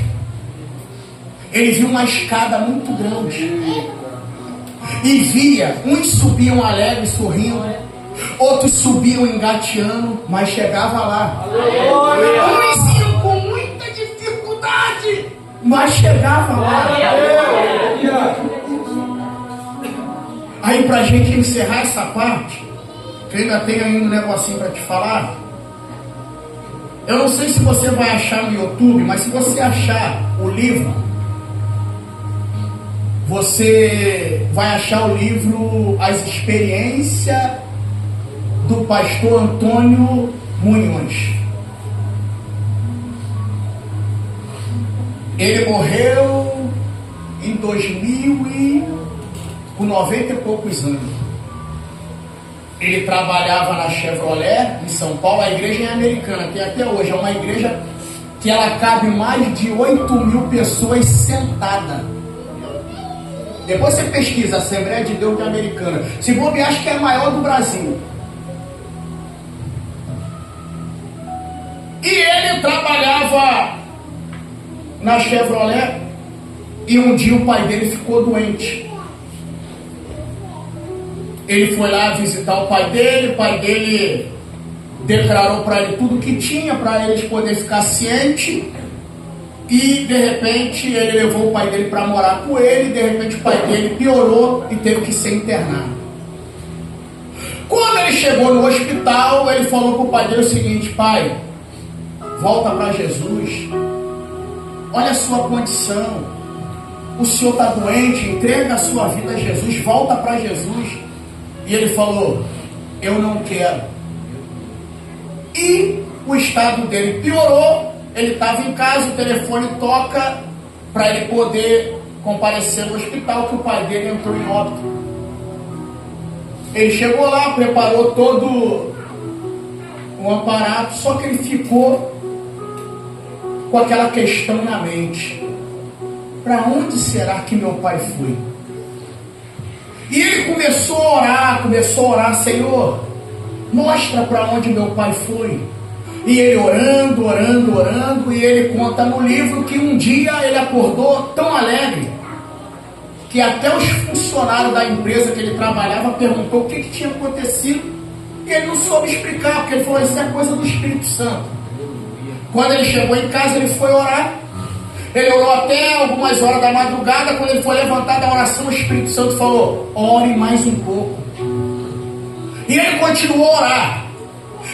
Ele viu uma escada muito grande e via, uns subiam alegres, sorrindo, outros subiam engateando, mas chegava lá. Uns iam com muita dificuldade, mas chegava lá. Aí, pra gente encerrar essa parte, que eu ainda tenho ainda um negocinho para te falar. Eu não sei se você vai achar no YouTube, mas se você achar o livro, você vai achar o livro As Experiências do Pastor Antônio Munhoz. Ele morreu em 2000 com 90 e poucos anos. Ele trabalhava na Chevrolet em São Paulo. A igreja é americana, tem até hoje. É uma igreja que ela cabe mais de 8.000 pessoas sentadas. Depois você pesquisa, Assembleia de Deus Americana. Se bobear, acho que é a maior do Brasil. E ele trabalhava na Chevrolet. E um dia o pai dele ficou doente. Ele foi lá visitar o pai dele declarou para ele tudo que tinha, para eles poderem ficar cientes. E de repente ele levou o pai dele para morar com ele. De repente o pai dele piorou e teve que ser internado. Quando ele chegou no hospital, ele falou para o pai dele o seguinte: pai, volta para Jesus, olha a sua condição, o senhor está doente, entrega a sua vida a Jesus, volta para Jesus. E ele falou: eu não quero. E o estado dele piorou. Ele estava em casa, o telefone toca para ele poder comparecer no hospital, que o pai dele entrou em óbito. Ele chegou lá, preparou todo um aparato, só que ele ficou com aquela questão na mente: para onde será que meu pai foi? E ele começou a orar, Senhor, mostra para onde meu pai foi. E ele orando, e ele conta no livro que um dia ele acordou tão alegre que até os funcionários da empresa que ele trabalhava perguntou o que tinha acontecido, e ele não soube explicar, porque ele falou: isso é coisa do Espírito Santo. Quando ele chegou em casa, ele foi orar. Ele orou até algumas horas da madrugada. Quando ele foi levantar da oração, o Espírito Santo falou: ore mais um pouco. E ele continuou a orar.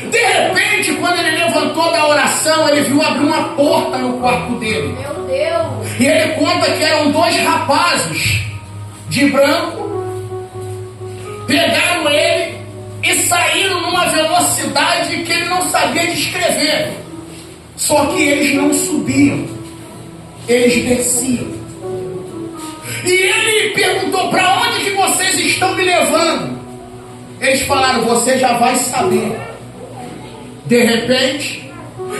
De repente, quando ele levantou da oração, ele viu abrir uma porta no quarto dele. Meu Deus! E ele conta que eram dois rapazes de branco, pegaram ele e saíram numa velocidade que ele não sabia descrever. Só que eles não subiam, eles desciam. E ele perguntou: para onde que vocês estão me levando? Eles falaram: você já vai saber. De repente,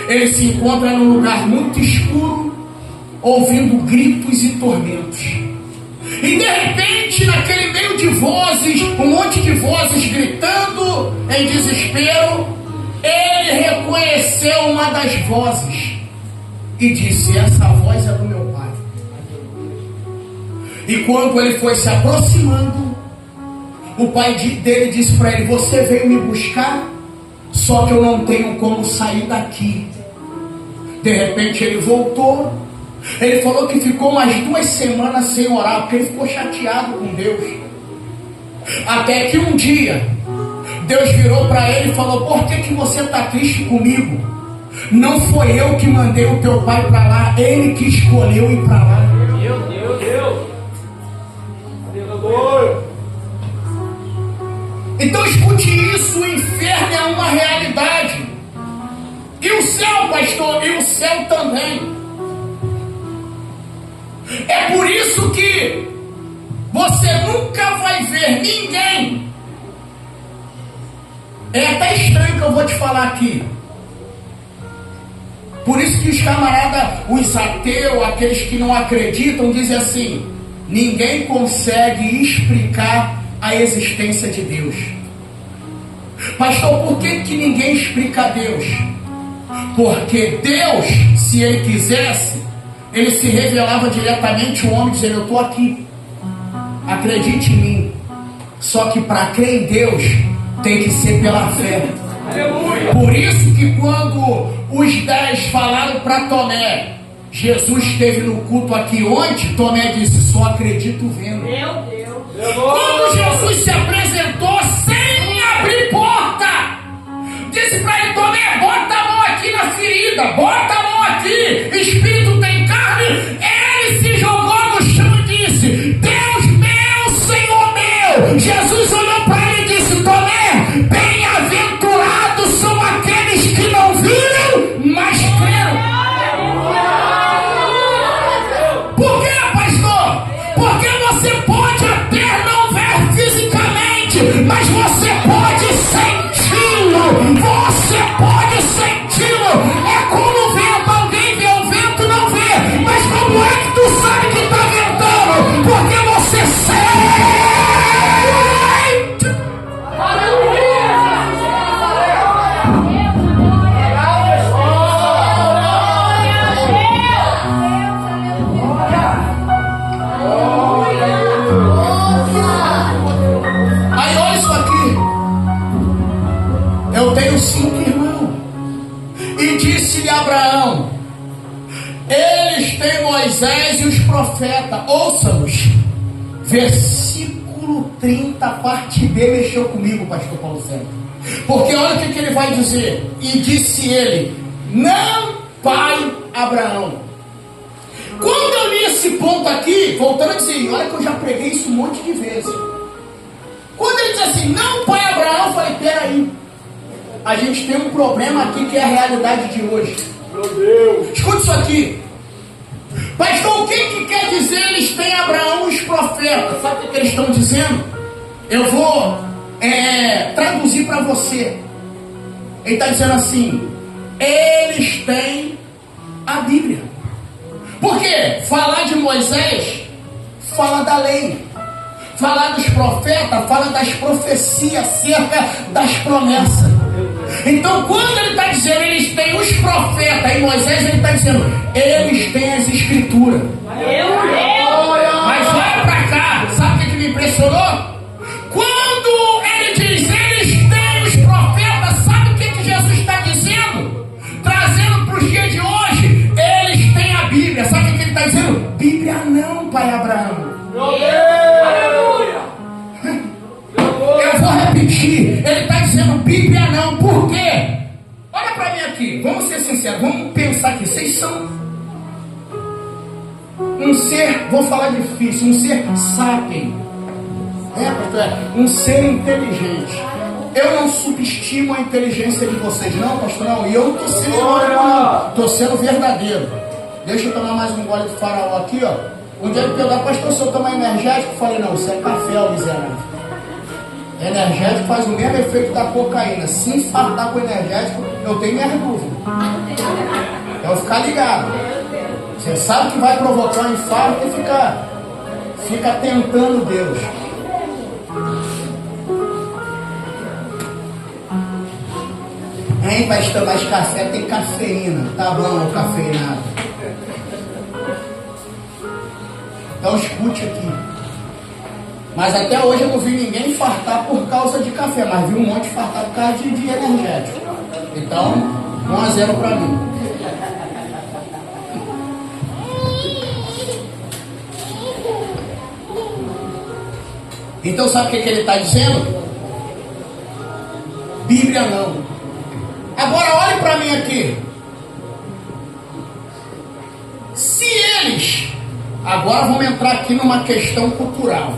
ele se encontra num lugar muito escuro, ouvindo gritos e tormentos. E de repente, naquele meio de vozes, um monte de vozes gritando em desespero, ele reconheceu uma das vozes e disse: essa voz é do meu pai. E quando ele foi se aproximando, o pai dele disse para ele: você veio me buscar, só que eu não tenho como sair daqui. De repente ele voltou. Ele falou que ficou umas 2 semanas sem orar, porque ele ficou chateado com Deus. Até que um dia Deus virou para ele e falou: por que você está triste comigo? Não foi eu que mandei o teu pai para lá, ele que escolheu ir para lá. Meu Deus! Aleluia! Então escute isso: o inferno é uma realidade. E o céu, pastor, e o céu também. É por isso que você nunca vai ver ninguém. É até estranho que eu vou te falar aqui. Por isso que os camaradas, os ateus, aqueles que não acreditam, dizem assim: ninguém consegue explicar a existência de Deus. Pastor, por que ninguém explica Deus? Porque Deus, se Ele quisesse, Ele se revelava diretamente ao homem, dizendo: eu estou aqui, acredite em mim. Só que para crer em Deus tem que ser pela fé. Aleluia! Por isso que quando os 10 falaram para Tomé, Jesus esteve no culto aqui ontem, Tomé disse: só acredito vendo. Meu Deus! Quando Jesus se apresentou sem abrir porta, disse para ele: Tomé, bota a mão aqui na ferida, bota a mão aqui, espírito tem carne. Ele se jogou no chão e disse: Deus meu, Senhor meu. Jesus olhou para ele e disse: Tomé, bem-aventurados são aqueles que não viram, mas creram. Por quê, pastor? Porque você pode até não ver fisicamente, mas você pode senti-lo. Você pode senti-lo. É como o vento. Alguém vê o vento, não vê. Mas como é que tu sabe que está ventando? Porque você sente. Aí olha isso aqui. Eu tenho 5 irmãos. E disse-lhe Abraão: eles têm Moisés e os profetas. Ouça-nos. Versículo 30, parte B, mexeu comigo, pastor Paulo Sérgio. Porque olha o que ele vai dizer. E disse ele: não, pai Abraão. Quando eu li esse ponto aqui, voltando a dizer, olha que eu já preguei isso um monte de vezes. Quando ele diz assim: não, pai Abraão, eu falei: peraí, a gente tem um problema aqui que é a realidade de hoje. Meu Deus! Escute isso aqui. Pastor, o que quer dizer eles têm Abraão e os profetas? Sabe o que eles estão dizendo? Eu vou traduzir para você. Ele está dizendo assim: eles têm a Bíblia. Porque falar de Moisés fala da lei, falar dos profetas fala das profecias acerca das promessas. Então, quando ele está dizendo eles têm os profetas, e Moisés ele está dizendo eles têm as escrituras. Mas olha para cá, sabe o que me impressionou? Quando ele diz eles têm os profetas, sabe o que Jesus está dizendo? Trazendo para os dias de hoje, eles têm a Bíblia. Sabe o que ele está dizendo? Bíblia não, pai Abraão. Eu vou repetir, ele está dizendo Bíblia não, por quê? Olha para mim aqui, vamos ser sinceros, vamos pensar aqui, vocês são um ser, vou falar difícil, um ser sapien, pastor, um ser inteligente. Eu não subestimo a inteligência de vocês, não, pastor, não, e eu não estou sendo irônico, não, estou sendo verdadeiro. Deixa eu tomar mais um gole de faraó aqui, ó. Um dia ele perguntou, pastor, se eu tomar energético, eu falei, não, isso é café, ó, miserável. Energético faz o mesmo efeito da cocaína. Se infartar com energético, eu tenho minhas dúvidas. Eu ficar ligado. Você sabe que vai provocar um infarto e fica tentando Deus. Hein, pastor, mas café tem cafeína. Tá bom, o cafeinado. Então escute aqui. Mas até hoje eu não vi ninguém infartar por causa de café, mas vi um monte infartar por causa de energético. Então, 1-0 para mim. Então sabe o que ele está dizendo? Bíblia não. Agora olhe para mim aqui. Se eles, agora vamos entrar aqui numa questão cultural.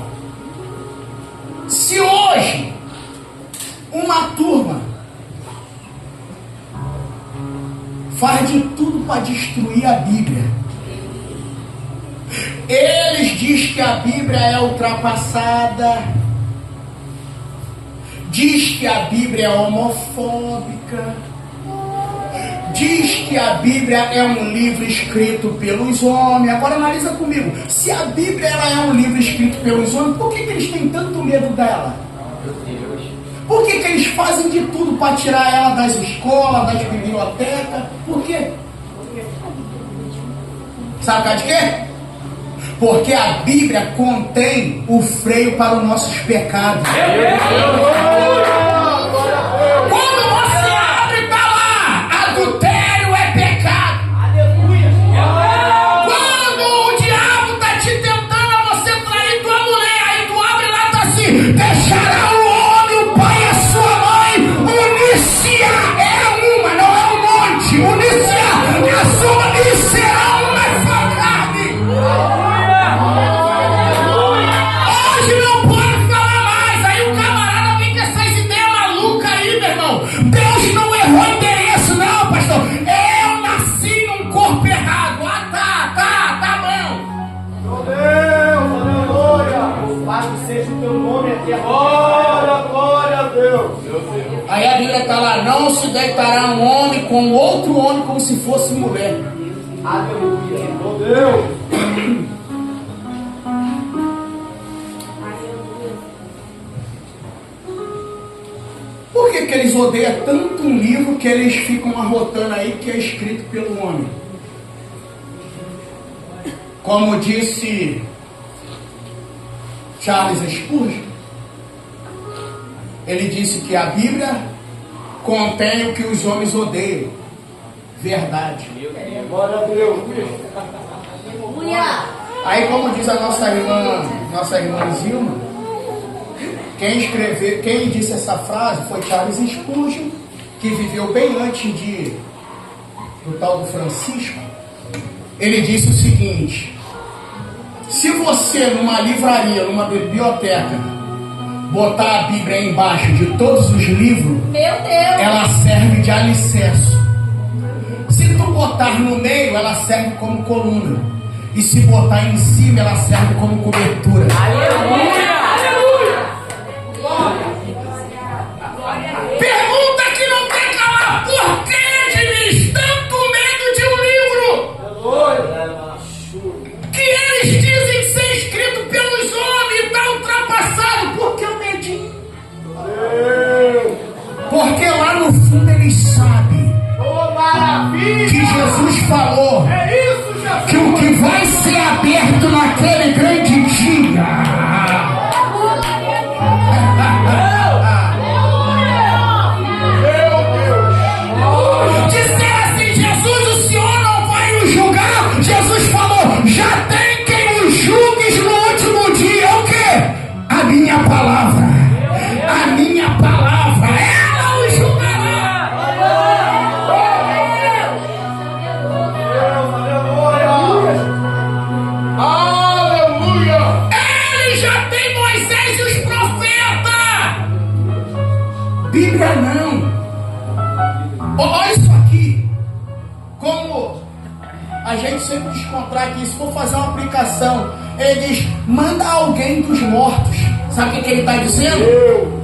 Se hoje uma turma faz de tudo para destruir a Bíblia, eles dizem que a Bíblia é ultrapassada, diz que a Bíblia é homofóbica, diz que a Bíblia é um livro escrito pelos homens. Agora analisa comigo, se a Bíblia ela é um livro escrito pelos homens, por que eles têm tanto medo dela? Por que eles fazem de tudo para tirar ela das escolas, das bibliotecas? Por quê? Sabe de quê? Porque a Bíblia contém o freio para os nossos pecados. Quando você abre, está lá, adultério é pecado. Quando o diabo está te tentando a você trair tua mulher, aí tu abre lá, está assim: deixará o homem, o pai e a sua mãe, unir-se-á, é uma, não é um monte, unir-se-á, a sua e será uma só carne. Hoje não pode falar mais. Aí o camarada vem com essas ideias malucas aí, meu irmão. Deus não errou endereço, não, pastor. Eu nasci num corpo errado. Tá bom. Meu Deus, aleluia. Louvado seja o teu nome eterno. Glória a Deus. Aí a Bíblia está lá: não se deitará um homem com outro homem como se fosse mulher. Aleluia. Meu Deus. Por que eles odeiam tanto um livro que eles ficam arrotando aí que é escrito pelo homem? Como disse Charles Spurgeon, ele disse que a Bíblia contém o que os homens odeiam. Verdade. Glória a Deus. Aleluia. Aí, como diz a nossa irmã Zilma, quem disse essa frase foi Charles Spurgeon, que viveu bem antes do tal do Francisco. Ele disse o seguinte: se você numa livraria, numa biblioteca, botar a Bíblia embaixo de todos os livros, Meu Deus. ela serve de alicerce. Se tu botar no meio, ela serve como coluna. E se botar em cima, ela serve como cobertura. Pergunta que não quer calar: por que eles tanto medo de um livro que eles dizem ser escrito pelos homens e está ultrapassado? Por que o medinho? Porque lá no fundo ele a gente sempre descontrai aqui, se for fazer uma aplicação, ele diz, manda alguém dos mortos. Sabe o que ele está dizendo?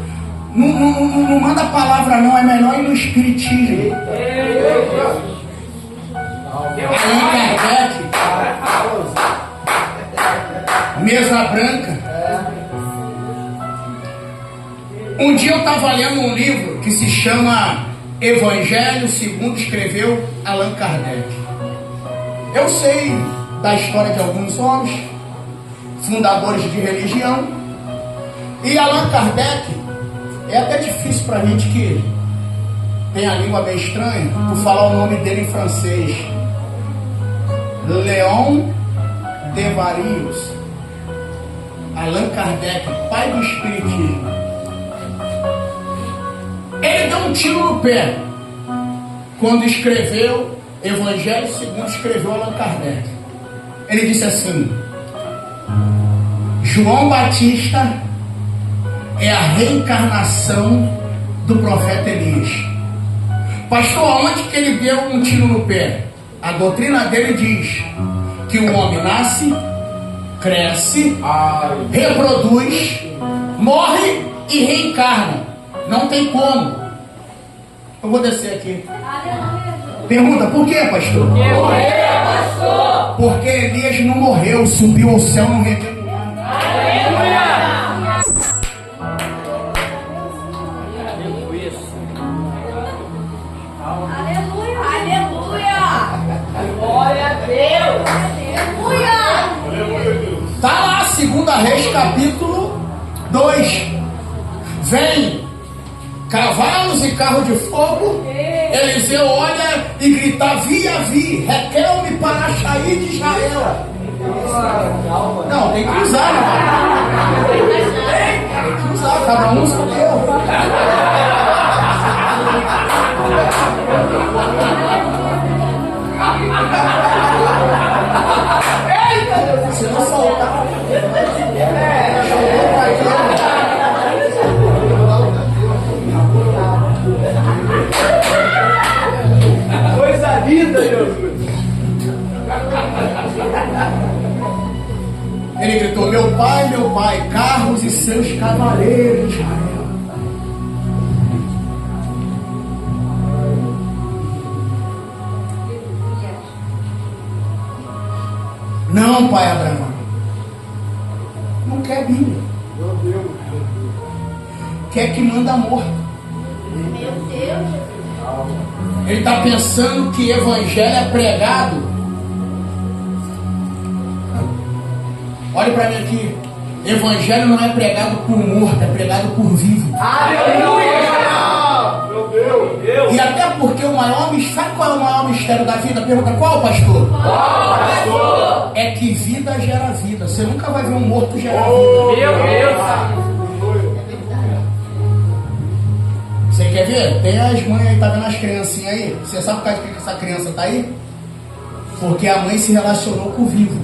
Não manda palavra não, é melhor ir no espiritismo. Allan Kardec, mesa branca. Um dia eu estava lendo um livro que se chama Evangelho segundo escreveu Allan Kardec. Eu sei da história de alguns homens, fundadores de religião, e Allan Kardec, é até difícil para a gente que tem a língua bem estranha, por falar o nome dele em francês. Leon Devarius. Allan Kardec, pai do espiritismo. Ele deu um tiro no pé quando escreveu Evangelho segundo escreveu Allan Kardec. Ele disse assim: João Batista é a reencarnação do profeta Elias. Pastor, aonde que ele deu um tiro no pé? A doutrina dele diz que o homem nasce, cresce, reproduz, morre e reencarna. Não tem como. Eu vou descer aqui. Pergunta, por quê, pastor? Porque Elias não morreu, subiu ao céu, não retornou. Glória a Deus! Aleluia! Está lá, 2 Reis, capítulo 2. Vem cavalos e carro de fogo. Eliseu olha e grita: vi, requer-me para Achaí de Israel. Não, tem que usar, né? Tem que usar, cada um escolheu. Eita, se não soltar, Coisa linda, Jesus. Ele gritou: meu pai, carros e seus cavaleiros, Israel. Não, pai Abraão, não quer Bíblia. Quer que manda morto. Meu Deus! Ele está pensando que evangelho é pregado. Olha para mim aqui. Evangelho não é pregado por morto, é pregado por vivo. Aleluia! Meu Deus! E até porque o maior mistério, sabe qual é o maior mistério da vida? Pergunta: qual, pastor? Pastor! É que vida gera vida. Você nunca vai ver um morto gerar vida. Meu Deus! Você quer ver? Tem as mães aí, tá vendo as criancinhas aí? Você sabe por causa de que essa criança tá aí? Porque a mãe se relacionou com o vivo.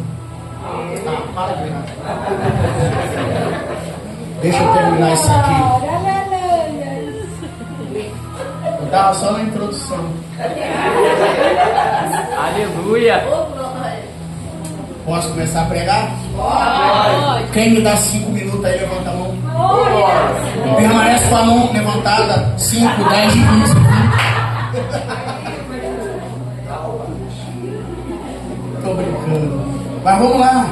Ah, para de ver. Deixa eu terminar isso aqui. Eu tava só na introdução. Aleluia! Ô, glória! Posso começar a pregar? Pode! Quem me dá 5 minutos aí, levanta a mão. Glória! Permanece com a mão levantada 5, 10, 15, 20. Tô brincando. Mas vamos lá.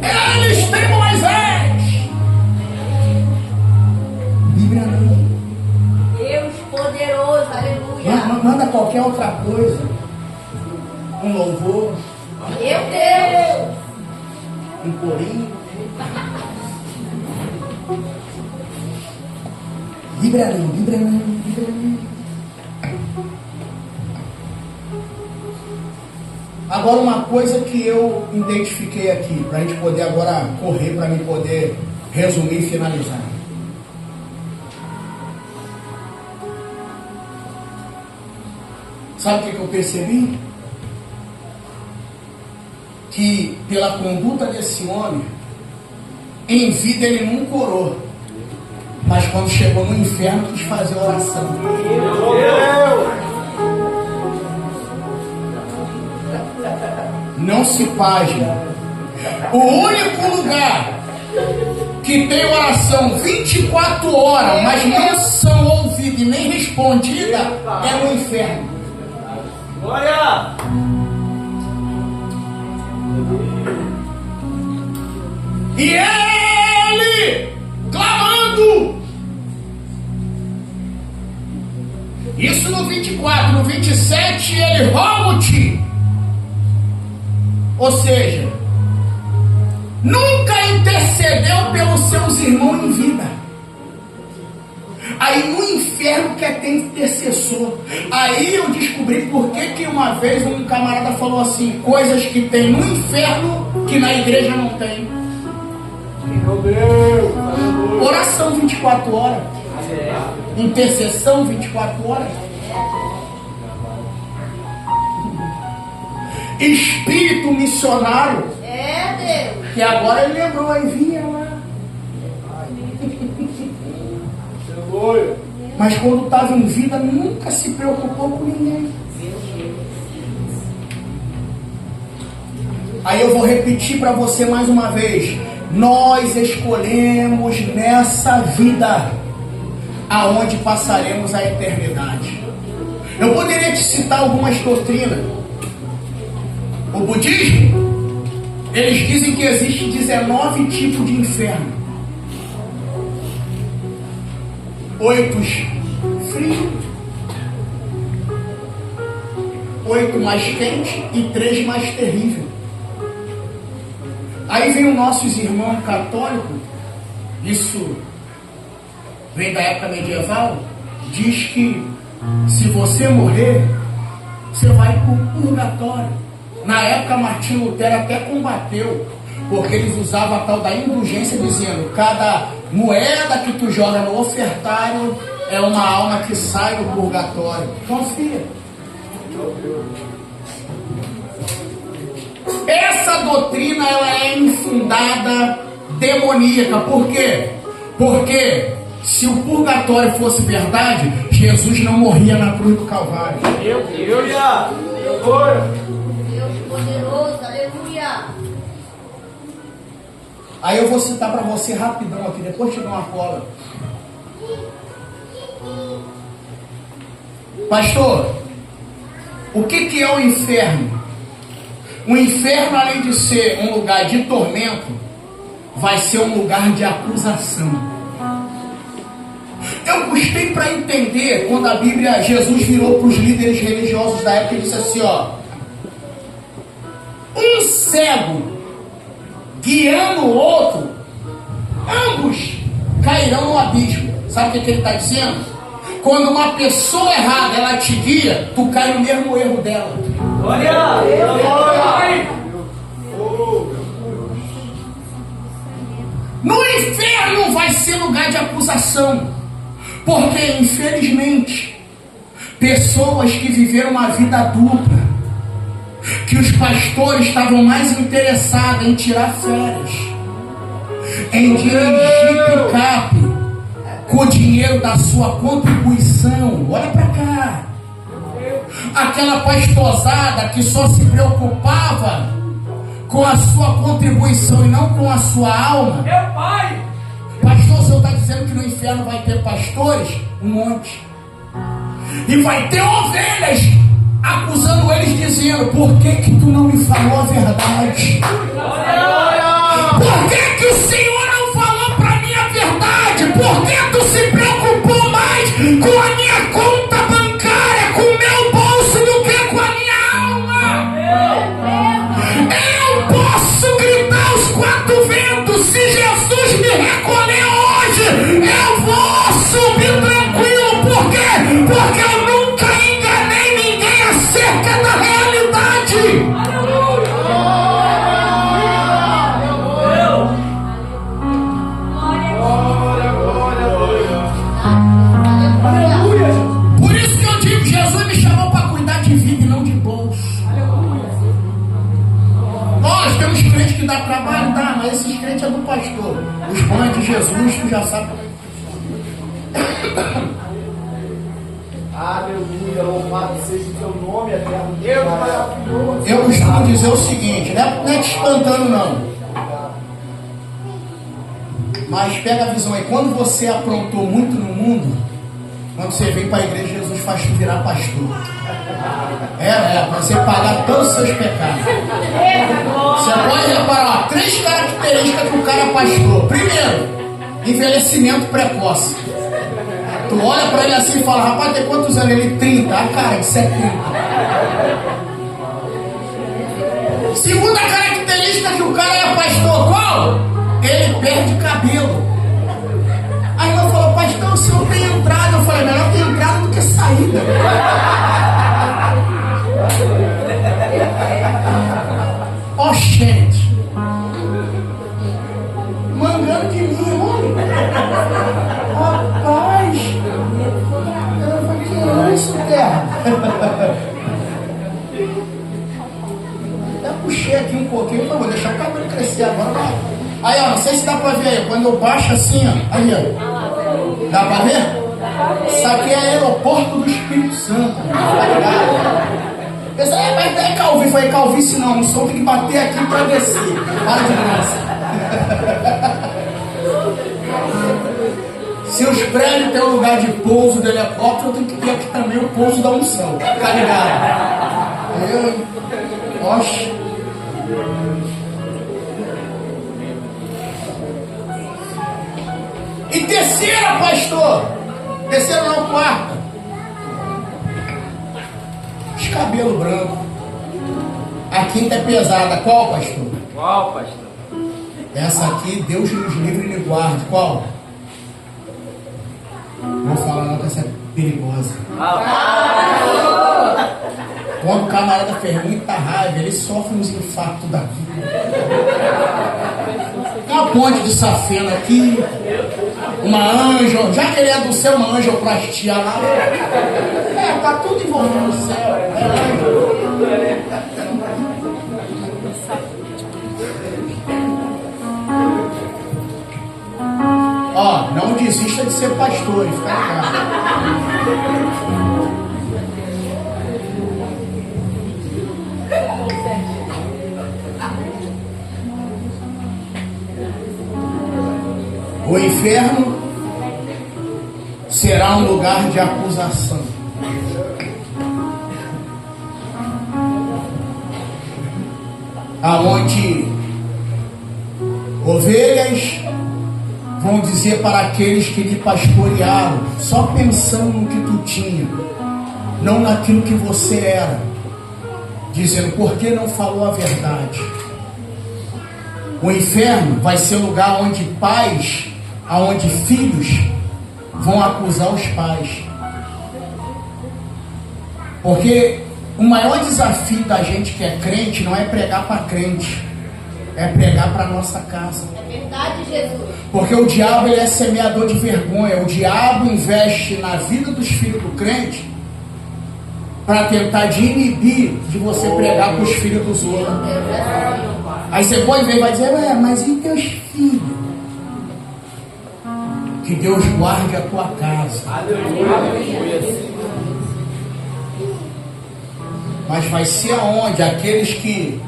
Eles têm Moisés. Bíblia não. Deus poderoso, aleluia! Manda qualquer outra coisa. Um louvor, Meu Deus! um corinho. Bíblia não. Agora, uma coisa que eu identifiquei aqui, para a gente poder agora correr, para mim poder resumir e finalizar. Sabe o que eu percebi? Que pela conduta desse homem, em vida ele nunca orou, mas quando chegou no inferno quis fazer oração. não se pasme. O único lugar que tem oração 24 horas, mas não são ouvidas e nem respondidas, é no inferno. Glória! E ele clamando. Isso no 24, no 27 ele rogo-te. Ou seja, nunca intercedeu pelos seus irmãos em vida. Aí no inferno quer ter intercessor. Aí eu descobri por que uma vez um camarada falou assim: coisas que tem no inferno que na igreja não tem. Meu Deus, aleluia. Oração 24 horas. Intercessão 24 horas. Espírito missionário. É, Deus. Que agora ele lembrou, aí vinha lá. Aleluia. Mas quando estava em vida, nunca se preocupou com ninguém. Aí eu vou repetir para você mais uma vez. Nós escolhemos nessa vida aonde passaremos a eternidade. Eu poderia te citar algumas doutrinas. O budismo, eles dizem que existe 19 tipos de inferno. 8 frios, 8 mais quente e 3 mais terrível. Aí vem os nossos irmãos católicos, isso vem da época medieval, diz que se você morrer, você vai para o purgatório. Na época Martinho Lutero até combateu, porque eles usavam a tal da indulgência, dizendo: cada moeda que tu joga no ofertário é uma alma que sai do purgatório. Confia. Essa doutrina ela é infundada, demoníaca. Por quê? Porque se o purgatório fosse verdade, Jesus não morria na cruz do Calvário. Meu Deus! Deus poderoso, aleluia. Aí eu vou citar para você rapidão aqui, depois te dou uma cola. Pastor, o que é o inferno? O inferno, além de ser um lugar de tormento, vai ser um lugar de acusação. Eu custei para entender quando a Bíblia, Jesus virou para os líderes religiosos da época e disse assim: ó, um cego guiando o outro, ambos cairão no abismo. Sabe o que ele está dizendo? Quando uma pessoa errada ela te guia, tu cai no mesmo erro dela. Glória! No inferno vai ser lugar de acusação, porque infelizmente pessoas que viveram uma vida dupla, que os pastores estavam mais interessados em tirar férias, em dirigir picape com o dinheiro da sua contribuição. Olha para cá. Aquela pastosada que só se preocupava com a sua contribuição e não com a sua alma. Meu pai! Pastor, o senhor está dizendo que no inferno vai ter pastores? Um monte. E vai ter ovelhas acusando eles, dizendo: por que tu não me falou a verdade? Por que o Senhor não falou para mim a verdade? Por que tu se preocupou mais com a minha conta bancária, com o meu bolso, do que com a minha alma? Eu posso gritar aos quatro ventos: se Jesus me recolher hoje, eu vou subir tranquilo. Por quê? Porque eu nunca enganei ninguém acerca da realidade. Por isso que eu digo, Jesus me chamou para cuidar de vida e não de bolso. Nós temos crentes que dá trabalho, tá? Mas esses crentes é do pastor. Os bons de Jesus, tu já sabe como é que funciona. Aleluia, louvado seja o teu nome, eterno Deus maravilhoso. Eu costumo dizer o seguinte, não é te espantando não. Mas pega a visão aí, quando você aprontou muito no mundo, quando você vem para a igreja, Jesus faz tu virar pastor. Para você pagar todos os seus pecados. Você pode reparar, 3 características que o cara é pastor. Primeiro, envelhecimento precoce. Tu olha para ele assim e fala, rapaz, tem quantos anos? Ele 30. Ah, cara, isso é 30. Segunda característica que o cara é pastor, qual? Ele perde cabelo. Aí eu falou, pastor, o senhor tem entrada. Eu falei, melhor ter entrada do que saída. Ó, gente, mangando de mim, homem. Rapaz, eu falei, que é isso, terra? Até puxei aqui um pouquinho, então vou deixar o cabelo crescer agora. Vai. Aí, ó, não sei se dá pra ver aí, quando eu baixo assim, ó, aí, ó, dá pra ver? Isso aqui é aeroporto do Espírito Santo, tá ligado? Pensa, mas é calvície. Foi calvície não, o som tem que bater aqui pra descer. Para de graça. Se os prédios têm um lugar de pouso do helicóptero, eu tenho que ter aqui também o pouso da unção, tá ligado? Oxe. E terceira, pastor. Terceira não, quarta. Os cabelos brancos. A quinta é pesada. Qual, pastor? Qual, pastor? Essa aqui, Deus nos livre e nos guarde. Qual? Não vou falar não, que essa é perigosa. Quando o camarada fez muita raiva, ele sofre uns infartos da vida. Uma ponte de safena aqui, uma anjo, já que ele é do céu, uma angioplastia lá. Tá tudo envolvido no céu. Ó, não desista de ser pastor, fica ligado. O inferno será um lugar de acusação. Aonde ovelhas vão dizer para aqueles que lhe pastorearam, só pensando no que tu tinha, não naquilo que você era, dizendo, por que não falou a verdade? O inferno vai ser o lugar onde pais, onde filhos vão acusar os pais. Porque o maior desafio da gente que é crente não é pregar para crente, é pregar para nossa casa. É verdade, Jesus. Porque o diabo, ele é semeador de vergonha. O diabo investe na vida dos filhos do crente para tentar de inibir de você pregar para os filhos dos outros. Aí você pode ver e vai dizer, mas e teus filhos? Que Deus guarde a tua casa. Mas vai ser aonde? Aqueles que,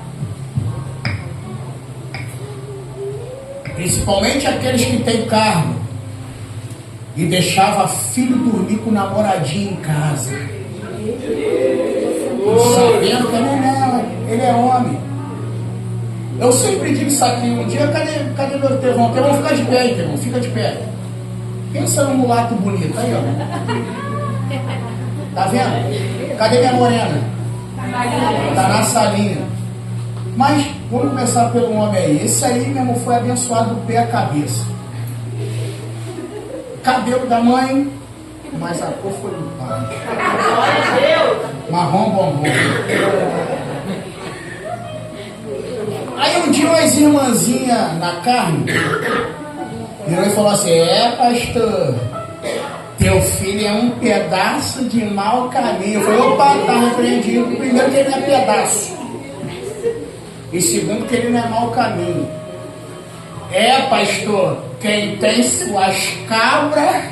principalmente aqueles que têm carne, e deixava filho dormir com namoradinho em casa, sabendo que ele é homem. Eu sempre digo isso aqui, um dia, cadê meu Tevão? Tevão, fica de pé, Tevão, fica de pé. Pensa num mulato bonito, aí ó. Tá vendo? Cadê minha morena? Tá na salinha. Mas vamos começar pelo homem aí. Esse aí mesmo foi abençoado do pé à cabeça. Cabelo da mãe, mas a cor foi do pai. Marrom bombom. Aí um dia umas irmãzinhas na carne virou e falou assim, pastor, teu filho é um pedaço de mau caminho. Eu falei, opa, tá repreendido. Primeiro que ele não é pedaço. E segundo que ele não é mau caminho. Pastor, quem tem suas cabras,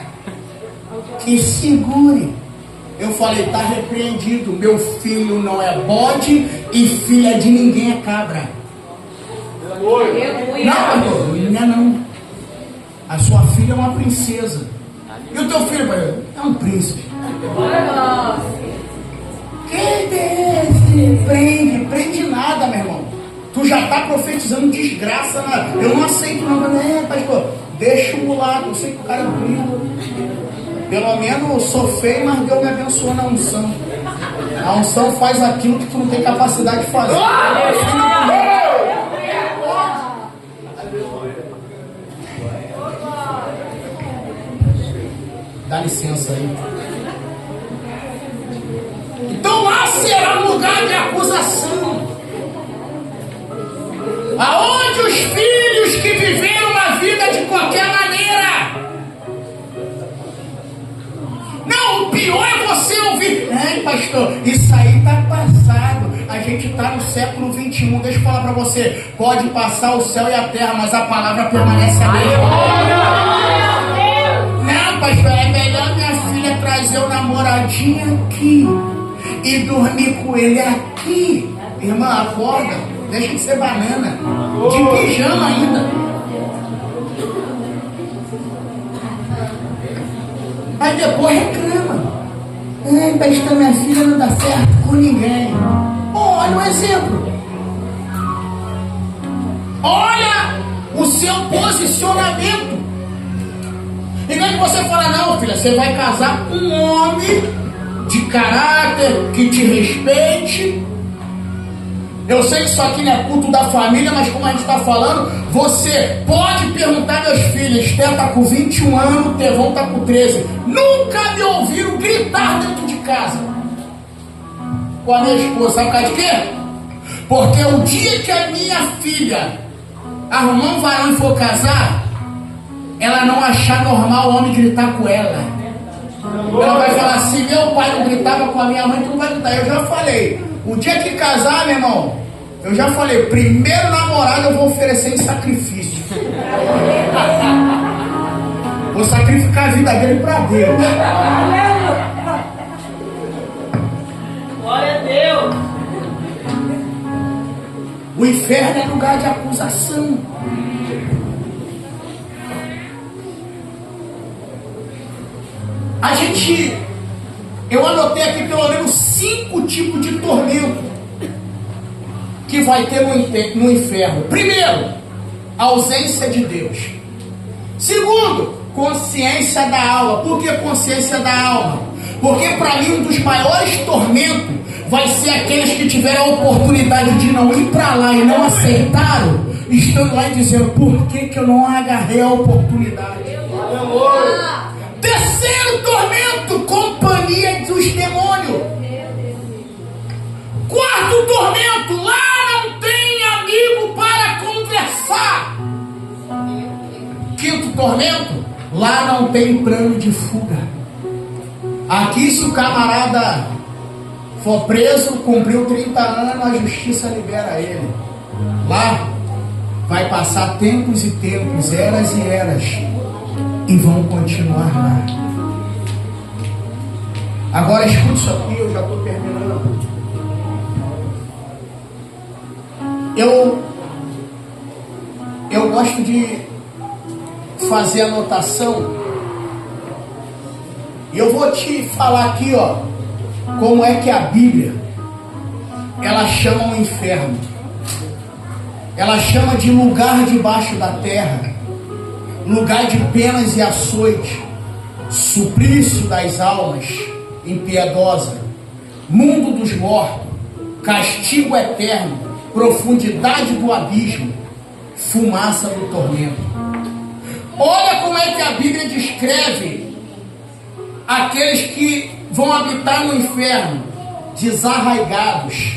que segure. Eu falei, está repreendido. Meu filho não é bode e filha de ninguém é cabra. Não, pastor, não é não. A sua filha é uma princesa. E o teu filho, pastor, é um príncipe. Que prende nada, meu irmão. Tu já está profetizando desgraça. Eu não aceito não. Pastor, deixa o mulato. Eu sei que o cara é bonito. Pelo menos eu sou feio, mas Deus me abençoou na unção. A unção faz aquilo que tu não tem capacidade de fazer. Dá licença aí. Então lá será um lugar de acusação, aonde os filhos que viveram uma vida de qualquer maneira. Não, o pior é você ouvir. Pastor, isso aí está passado. A gente está no século 21. Deixa eu falar para você. Pode passar o céu e a terra, mas a palavra permanece a mesma. Não, pastor, é melhor minha filha trazer o namoradinho aqui e dormir com ele aqui. Irmã, acorda. Deixa de ser banana. De pijama ainda. Mas depois reclama. Pastor, minha filha não dá certo com ninguém. Olha um exemplo. Olha o seu posicionamento. Em vez de você falar, não, filha, você vai casar com um homem de caráter, que te respeite. Eu sei que isso aqui não é culto da família, mas como a gente está falando, você pode perguntar meus filhos. Esther está com 21 anos, Tevão está com 13. Nunca me ouviram gritar dentro de casa com a minha esposa. Sabe por causa de quê? Porque o dia que a minha filha arrumar um varão e for casar, ela não achar normal o homem gritar com ela. Ela vai falar assim, meu pai não gritava com a minha mãe, tu não vai gritar. Eu já falei, o dia que casar, meu irmão, eu já falei, primeiro namorado eu vou oferecer em sacrifício. Vou sacrificar a vida dele para Deus. Glória a Deus. O inferno é lugar de acusação. Eu anotei aqui pelo menos 5 tipos de tormento que vai ter no inferno. Primeiro, ausência de Deus. Segundo, consciência da alma. Por que consciência da alma? Porque para mim um dos maiores tormentos vai ser aqueles que tiveram a oportunidade de não ir para lá e não aceitaram, estando lá e dizendo, por que eu não agarrei a oportunidade? Terceiro tormento, companhia dos demônios. Quarto tormento, lá não tem amigo para conversar. Quinto tormento, lá não tem plano de fuga. Aqui, se o camarada for preso, cumpriu 30 anos, a justiça libera ele. Lá vai passar tempos e tempos, eras e eras, e vão continuar lá. Agora escute isso aqui, eu já estou terminando. Eu gosto de fazer anotação, e eu vou te falar aqui, ó, como é que a Bíblia ela chama o inferno. Ela chama de lugar debaixo da terra, lugar de penas e açoite, suplício das almas impiedosa, mundo dos mortos, castigo eterno, profundidade do abismo, fumaça do tormento. Olha como é que a Bíblia descreve aqueles que vão habitar no inferno: desarraigados,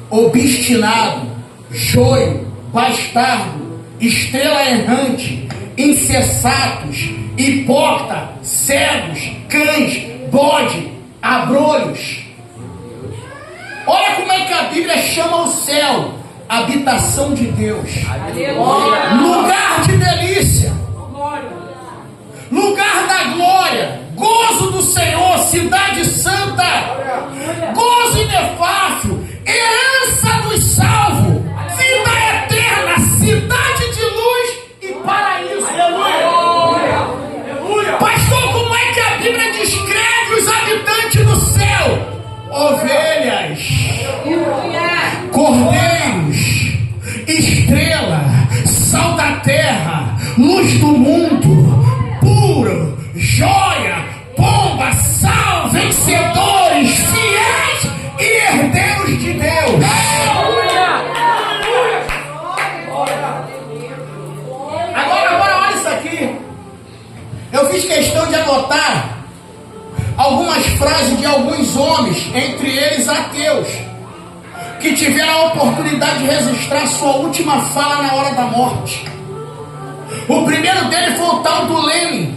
obstinado, joio, bastardo, estrela errante, insensatos, hipócrita, cegos, cães, bode, abrolhos. Olha como é que a Bíblia chama o céu: habitação de Deus, lugar de delícia, lugar da glória, gozo do Senhor, cidade santa, gozo inefável, herança dos salvos, vida eterna, cidade de luz e paraíso. Pastor, como é que a Bíblia descreve os habitantes do céu? Ovelhas, cordeiros, estrela, sal da terra, luz do mundo, puro, joia, pomba, sal, vencedores, fiéis e herdeiros de Deus. Agora olha isso aqui. Eu fiz questão de anotar algumas frases de alguns homens, entre eles ateus, que tiveram a oportunidade de registrar sua última fala na hora da morte. O primeiro dele foi o tal do Lenin.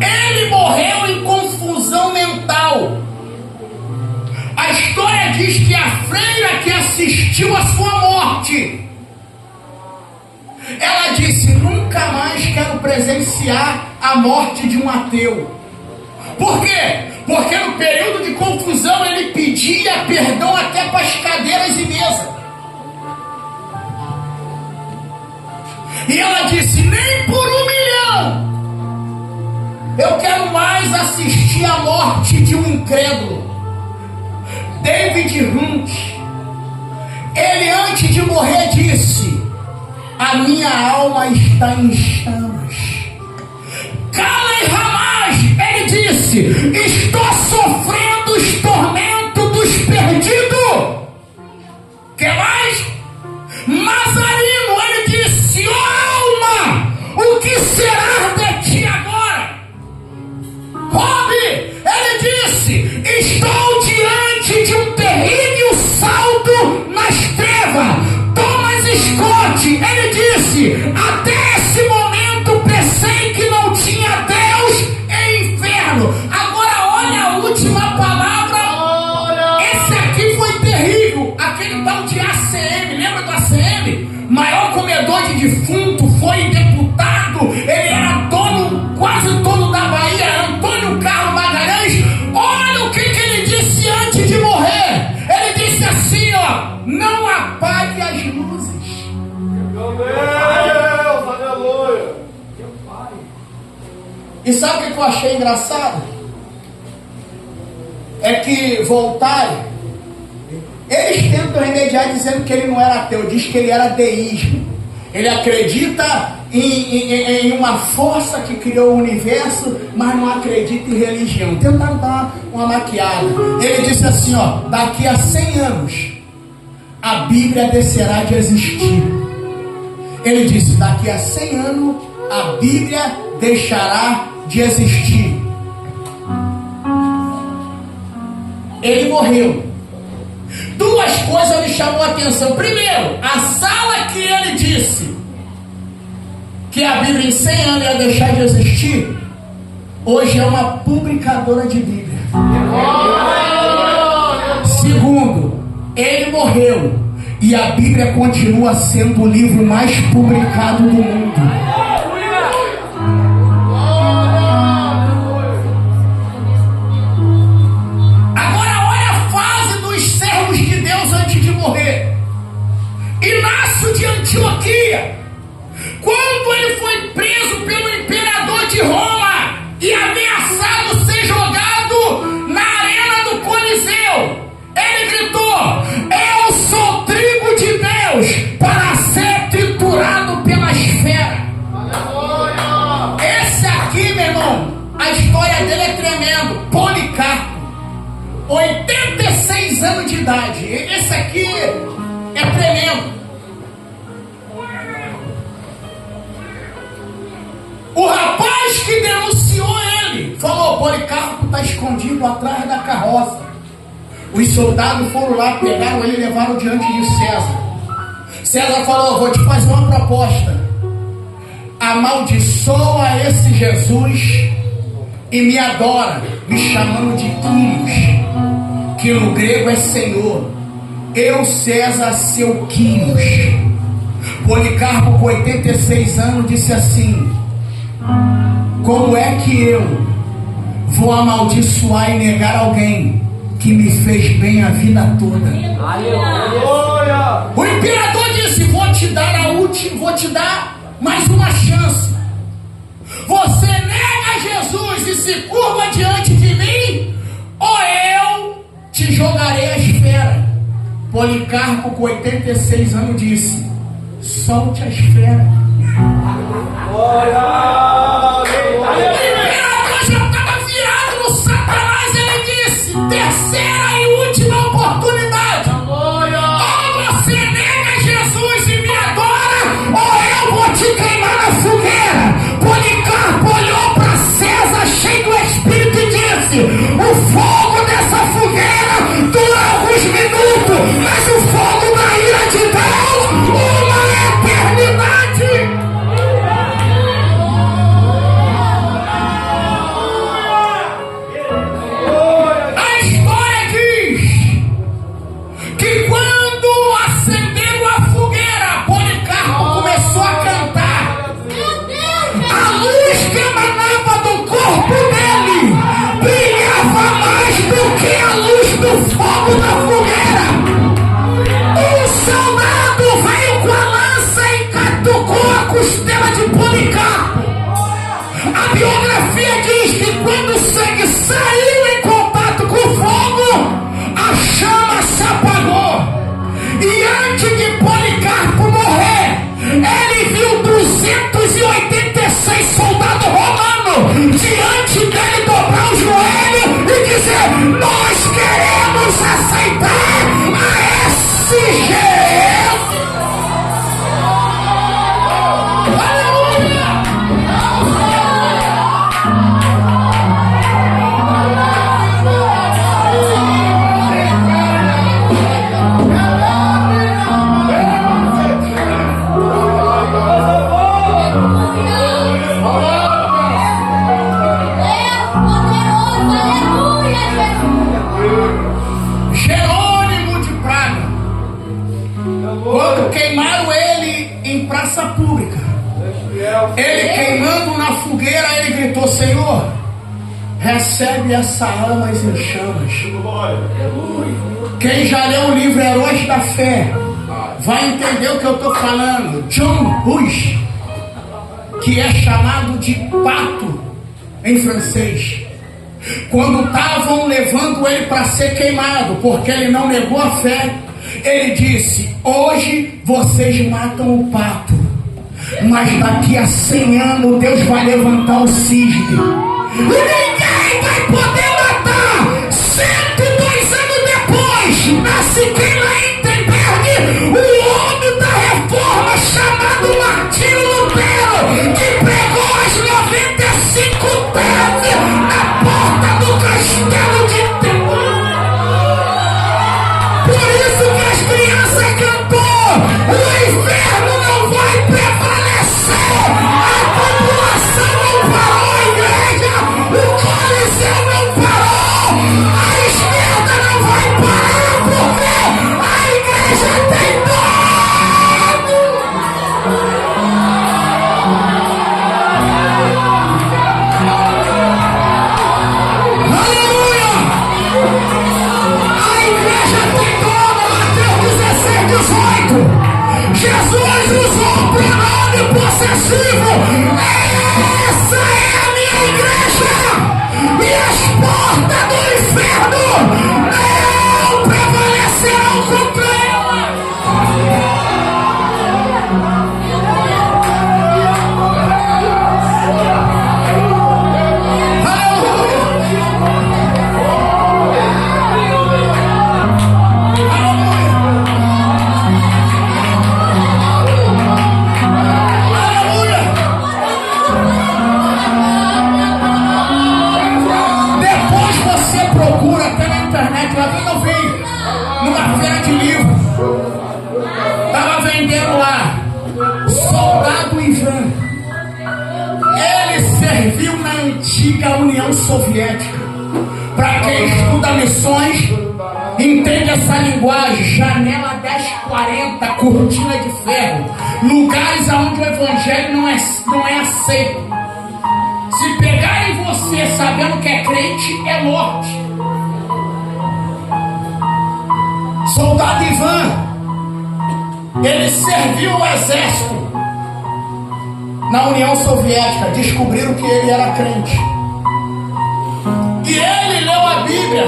Ele morreu em confusão mental. A história diz que a freira que assistiu à sua morte, ela disse: nunca mais quero presenciar a morte de um ateu. Por quê? Porque no período de confusão ele pedia perdão até para as cadeiras e mesa. E ela disse: nem por 1 milhão eu quero mais assistir a morte de um incrédulo. David Hunt, ele antes de morrer disse: a minha alma está em chamas. Khaled Ramaz, ele disse: estou sofrendo os tormentos dos perdidos. Que mais? Mazarino, ele disse: ó alma, o que será de ti agora? Rob, ele disse: estou diante de um terrível salto nas trevas. Thomas Scott, ele disse: até esse momento pensei que não tinha Deus e inferno. Agora olha a última palavra. Esse aqui foi terrível. Aquele tal de ACM, lembra do ACM? Maior comedor de defunto, foi deputado, ele era dono, quase dono da Bahia, Antônio Carlos Magalhães. Olha o que ele disse antes de morrer. Ele disse assim, ó: não apague as luzes. Meu Deus, aleluia. E sabe o que eu achei engraçado? É que Voltaire, eles tentam remediar dizendo que ele não era ateu, diz que ele era deísmo. Ele acredita em uma força que criou o universo, mas não acredita em religião. Tentaram dar uma maquiada. Ele disse assim, ó: daqui a 100 anos a Bíblia deixará de existir. Ele disse: daqui a 100 anos a Bíblia deixará de existir. Ele morreu. Duas coisas me chamou a atenção. Primeiro, a sala que ele disse que a Bíblia em 100 anos ia deixar de existir, hoje é uma publicadora de Bíblia. Segundo, ele morreu e a Bíblia continua sendo o livro mais publicado do mundo. Morrer. Inácio de Antioquia, quando ele foi preso pelo imperador de Roma e ameaçado ser jogado na arena do Coliseu, ele gritou: eu sou trigo de Deus para ser triturado pelas feras. Esse aqui, meu irmão, a história dele é tremendo. Policarpo, 86 anos de idade. Esse aqui é tremendo. O rapaz que denunciou ele falou: Policarpo está escondido atrás da carroça. Os soldados foram lá, pegaram ele e levaram diante de César. César falou: vou te fazer uma proposta. Amaldiçoa esse Jesus e me adora, me chamando de Quírios, que no grego é Senhor. Eu, César, seu Quírios. Policarpo, com 86 anos, disse assim: como é que eu, vou amaldiçoar e negar alguém que me fez bem a vida toda. Aleluia. O imperador disse: vou te dar mais uma chance. Você nega Jesus e se curva diante de mim, ou eu te jogarei a esfera. Policarpo, com 86 anos, disse: solte a esfera. Glória. Já estava virado no Satanás. Ele disse: terceira e última oportunidade. Ou você nega Jesus e me adora, ou eu vou te queimar na fogueira. Policarpo olhou para César cheio do Espírito e disse: o fogo dessa fogueira dura alguns minutos, mas o fogo da ira de Deus, uma eternidade. Fogo na fogueira. Um soldado veio com a lança e catucou a costela de Policarpo. A biografia diz que quando o sangue saiu em contato com o fogo, a chama se apagou. E antes de Policarpo morrer, ele viu 286 soldados romanos diante dele dobrar o joelho e dizer: nós queremos aceitar a SGF. Aleluia! Jerônimo de Praga, quando queimaram ele em praça pública, ele queimando na fogueira, ele gritou: Senhor, recebe essa alma em chamas. Quem já leu o livro Heróis da Fé vai entender o que eu estou falando. John Hus, que é chamado de pato em francês, quando estavam levando ele para ser queimado, porque ele não negou a fé, ele disse: hoje vocês matam o pato, mas daqui a 100 anos Deus vai levantar o cisne e ninguém vai poder matar. 102 anos depois nasce Kenneth Wittenberg, o homem da reforma chamado Martinho Lutero, que pregou as 95 teses na porta do castelo de Temor. Por isso que as crianças cantou: o inferno não vai prevalecer, a população não parou, a igreja, o Coliseu não parou, a esquerda não vai parar, porque a igreja tem dono. Aleluia! A igreja tem dono. Mateus 16:18. Jesus usou o pronome possessivo. Essa é a minha igreja, e as portas do inferno não prevalecerão contra ela. Depois você procura até na internet. Lá vem eu vi numa feira de livro, estava vendendo lá Soldado Ivan. Ele serviu na antiga União Soviética. Para quem estuda missões, entende essa linguagem. Janela 1040, cortina de ferro, lugares onde o evangelho não é aceito. Se pegarem você, sabendo que é crente, é morte. Soldado Ivan, ele serviu o exército na União Soviética. Descobriram que ele era crente. E ele leu a Bíblia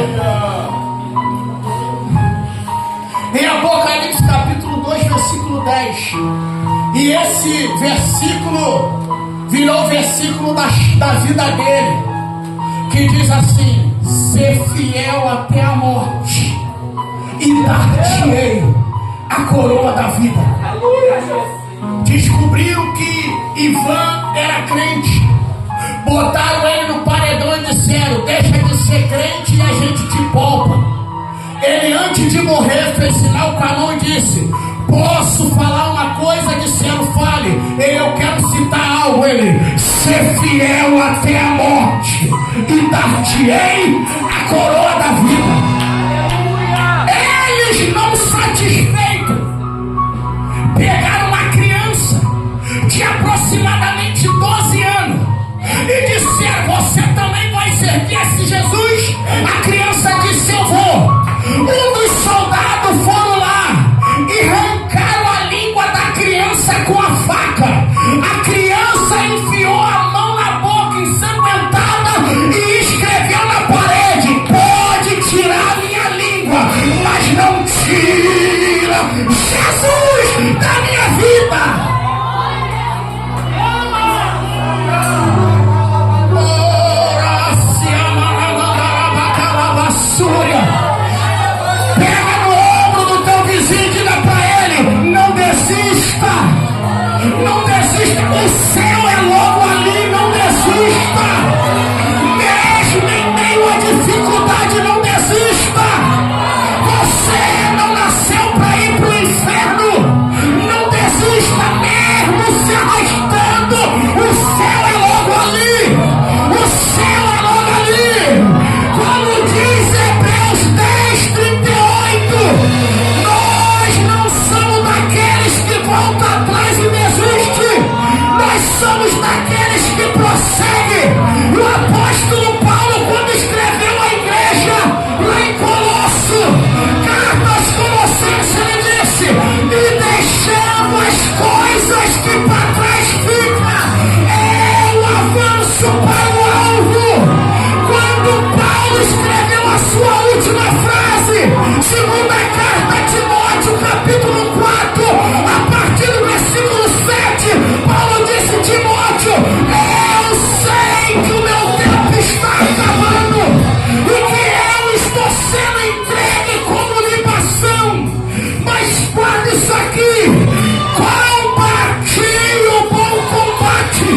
em Apocalipse capítulo 2, versículo 10. E esse versículo virou o versículo da vida dele, que diz assim: ser fiel até a morte, e dar-te-ei a coroa da vida. Descobriram que Ivan era crente, botaram ele no paredão e disseram: deixa de ser crente e a gente te poupa. Ele, antes de morrer, fez sinal o canão e disse: posso falar uma coisa? Disseram: fale. Ele: eu quero citar algo. Ele: ser fiel até a morte, e dar-te-ei a coroa da vida. Eles, não satisfeitos, pegaram uma criança de aproximadamente 12 anos e disseram: você também vai servir esse Jesus? A criança disse: eu vou. Um dos soldados foram lá e arrancaram a língua da criança com a faca. A criança enfiou a mão na boca ensanguentada e escreveu na parede: pode tirar minha língua, mas não tira Jesus da minha vida. Pega no ombro do teu vizinho e diga pra ele: não desista, não desista, o céu é logo ali, não desista, mesmo em meio à dificuldade, não desista. Você não nasceu para ir para o inferno, não desista, mesmo se arrastando, o céu é logo ali, o céu é logo ali. Como diz Hebreus 10:38, nós não somos daqueles que voltam atrás e desistem, nós somos daqueles que prosseguem. O apóstolo Paulo, quando escreveu à igreja lá em Colosso, carta aos Colossenses, ele disse: e deixando as coisas que para trás ficam, eu avanço para o alvo. Quando Paulo escreveu a sua última frase, segunda carta a Timóteo, capítulo 4, a partir do versículo 7, Paulo disse: Timóteo, eu sei que o meu tempo está acabando e que eu estou sendo entregue como libação, mas guarda isso aqui: combati o bom combate.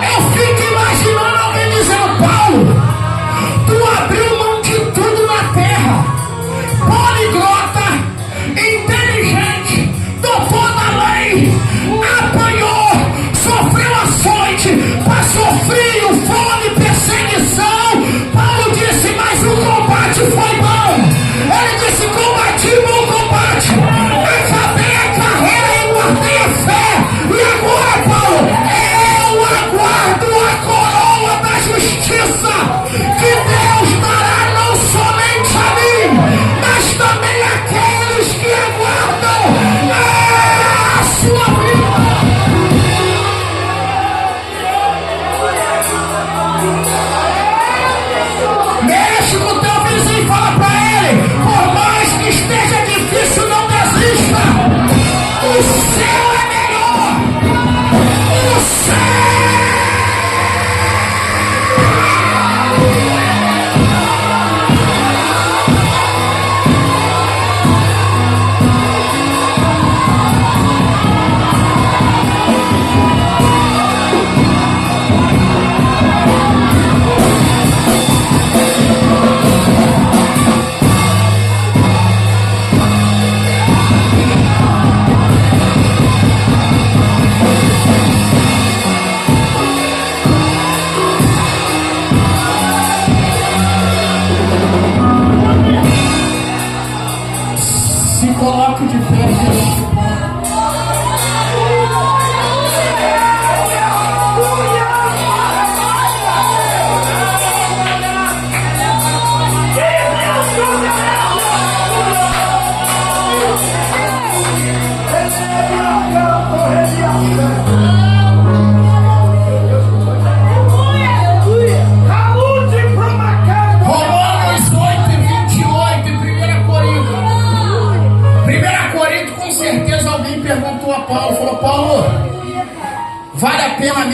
Eu fico imaginando alguém dizendo: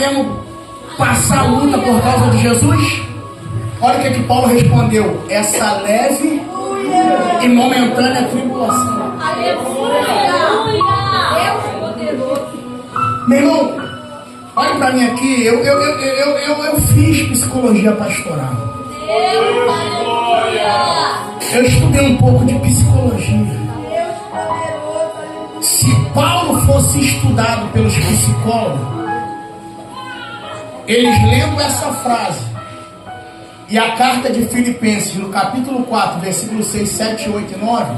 querendo passar a luta por causa de Jesus? Olha o que Paulo respondeu: essa leve e momentânea tribulação. Aleluia! Deus poderoso. Meu irmão, olha para mim aqui. Eu fiz psicologia pastoral. Deus, aleluia! Eu estudei um pouco de psicologia. Deus poderoso. Se Paulo fosse estudado pelos psicólogos, eles lendo essa frase e a carta de Filipenses, no capítulo 4, versículos 6, 7, 8 e 9,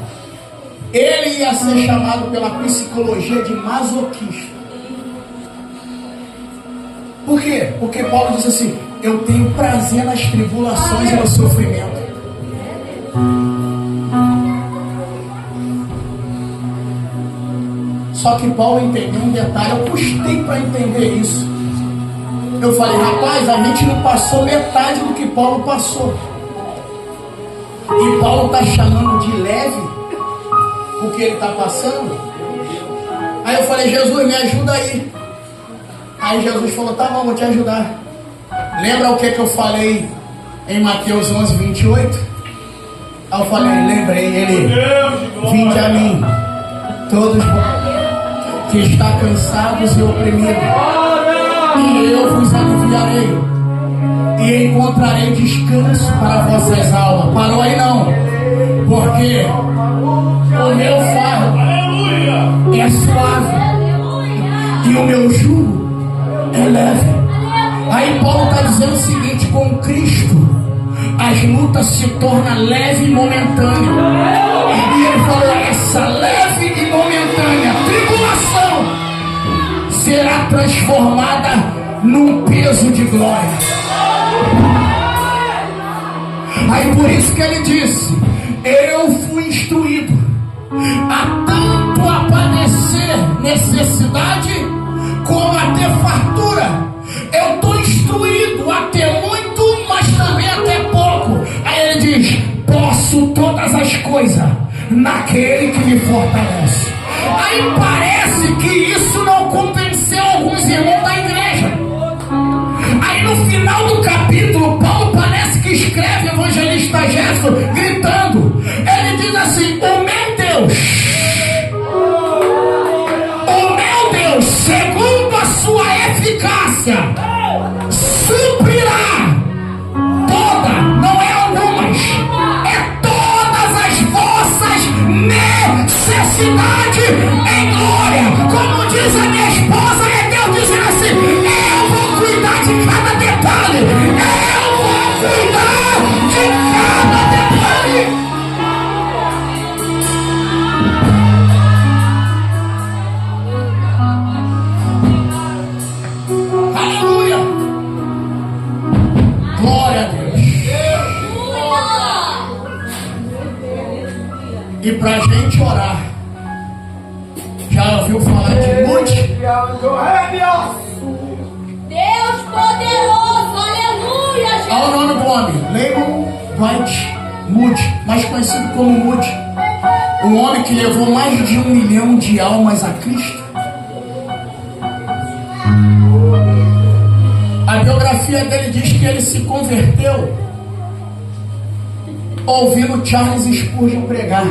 ele ia ser chamado pela psicologia de masoquista. Por quê? Porque Paulo diz assim: eu tenho prazer nas tribulações e no sofrimento. Só que Paulo entendeu um detalhe. Eu custei para entender isso. Eu falei: rapaz, a gente não passou metade do que Paulo passou. E Paulo está chamando de leve o que ele está passando. Aí eu falei: Jesus, me ajuda aí. Aí Jesus falou: tá bom, vou te ajudar. Lembra o que eu falei em Mateus 11, 28? Aí eu falei: lembrei. Ele: vinde a mim, todos que está cansados e oprimidos, e eu vos aliviarei, e encontrarei descanso para vossas almas. Parou aí não? Porque o meu fardo é suave e o meu jugo é leve. Aí Paulo está dizendo o seguinte: com Cristo as lutas se tornam leve e momentânea. E ele falou: essa leve e momentânea tribulação será transformada num peso de glória. Aí por isso que ele disse: eu fui instruído a tanto a padecer necessidade como a ter fartura. Eu estou instruído a ter muito, mas também a ter pouco. Aí ele diz: posso todas as coisas naquele que me fortalece. Aí parece que isso não convenceu alguns irmãos da igreja. Aí no final do capítulo, Paulo parece que escreve o evangelista Gerson gritando. Ele diz assim: o meu Deus, segundo a sua eficácia, suprirá toda, não é algumas, é todas as vossas necessidades em glória. Como diz a minha esposa, é Deus dizendo assim: eu vou cuidar de cada detalhe, eu vou cuidar de cada detalhe. Aleluia! Glória a Deus! E pra gente orar, já ouviu falar de mude? Deus poderoso, aleluia, Jesus. Olha o nome do homem: Raymond Dwight Moody, mais conhecido como Moody. O homem que levou mais de 1 milhão de almas a Cristo. A biografia dele diz que ele se converteu ouvindo Charles Spurgeon pregar.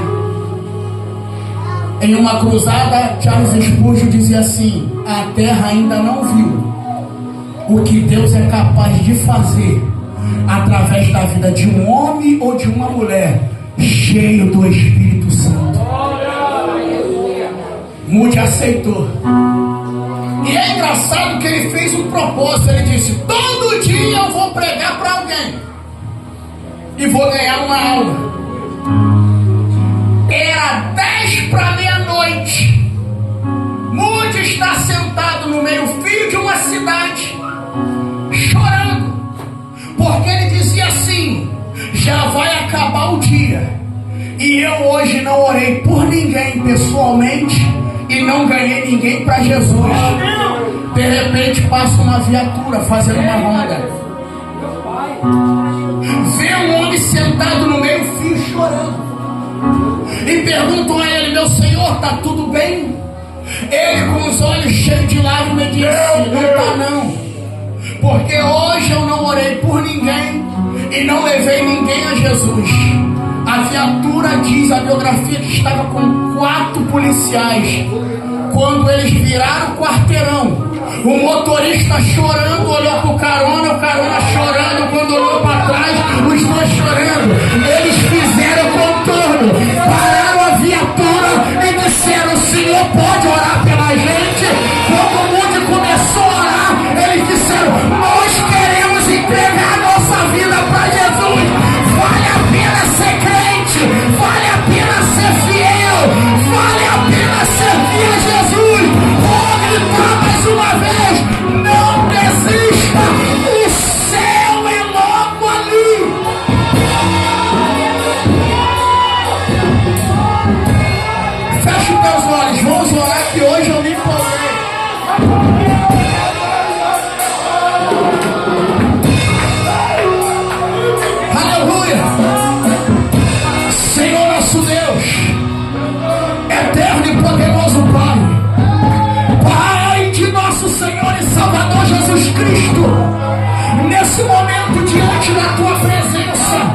Em uma cruzada, Charles Spurgeon dizia assim: a terra ainda não viu o que Deus é capaz de fazer através da vida de um homem ou de uma mulher cheio do Espírito Santo. Moody aceitou. E é engraçado que ele fez um propósito. Ele disse: todo dia eu vou pregar para alguém e vou ganhar uma alma. Era 10 para meia-noite. Moody está sentado no meio-fio de uma cidade, chorando, porque ele dizia assim: já vai acabar o dia, e eu hoje não orei por ninguém pessoalmente e não ganhei ninguém para Jesus. De repente passa uma viatura fazendo uma ronda, vê um homem sentado no meio-fio chorando, e perguntam a ele: meu senhor, está tudo bem? Ele, com os olhos cheios de lágrimas, disse: não está não. porque hoje eu não orei por ninguém e não levei ninguém a Jesus. A viatura diz, a biografia, que estava com 4 policiais. Quando eles viraram o quarteirão, o motorista chorando olhou pro carona, o carona chorando, quando olhou para trás, os dois chorando. Eles fizeram contorno, pararam a viatura e disseram: o senhor pode orar pela gente? Quando o mundo começou a orar, eles disseram: nós queremos entregar a nossa vida para Jesus. Vale a pena ser crente, vale a pena ser fiel, vale a pena servir a Jesus. Vou gritar mais uma vez: não desista, o céu é logo ali. Feche os teus olhos, vamos orar, que hoje eu me empolguei. Aleluia! Senhor nosso Deus, eterno e poderoso Pai, Pai de nosso Senhor e Salvador Jesus Cristo, nesse momento diante da Tua presença,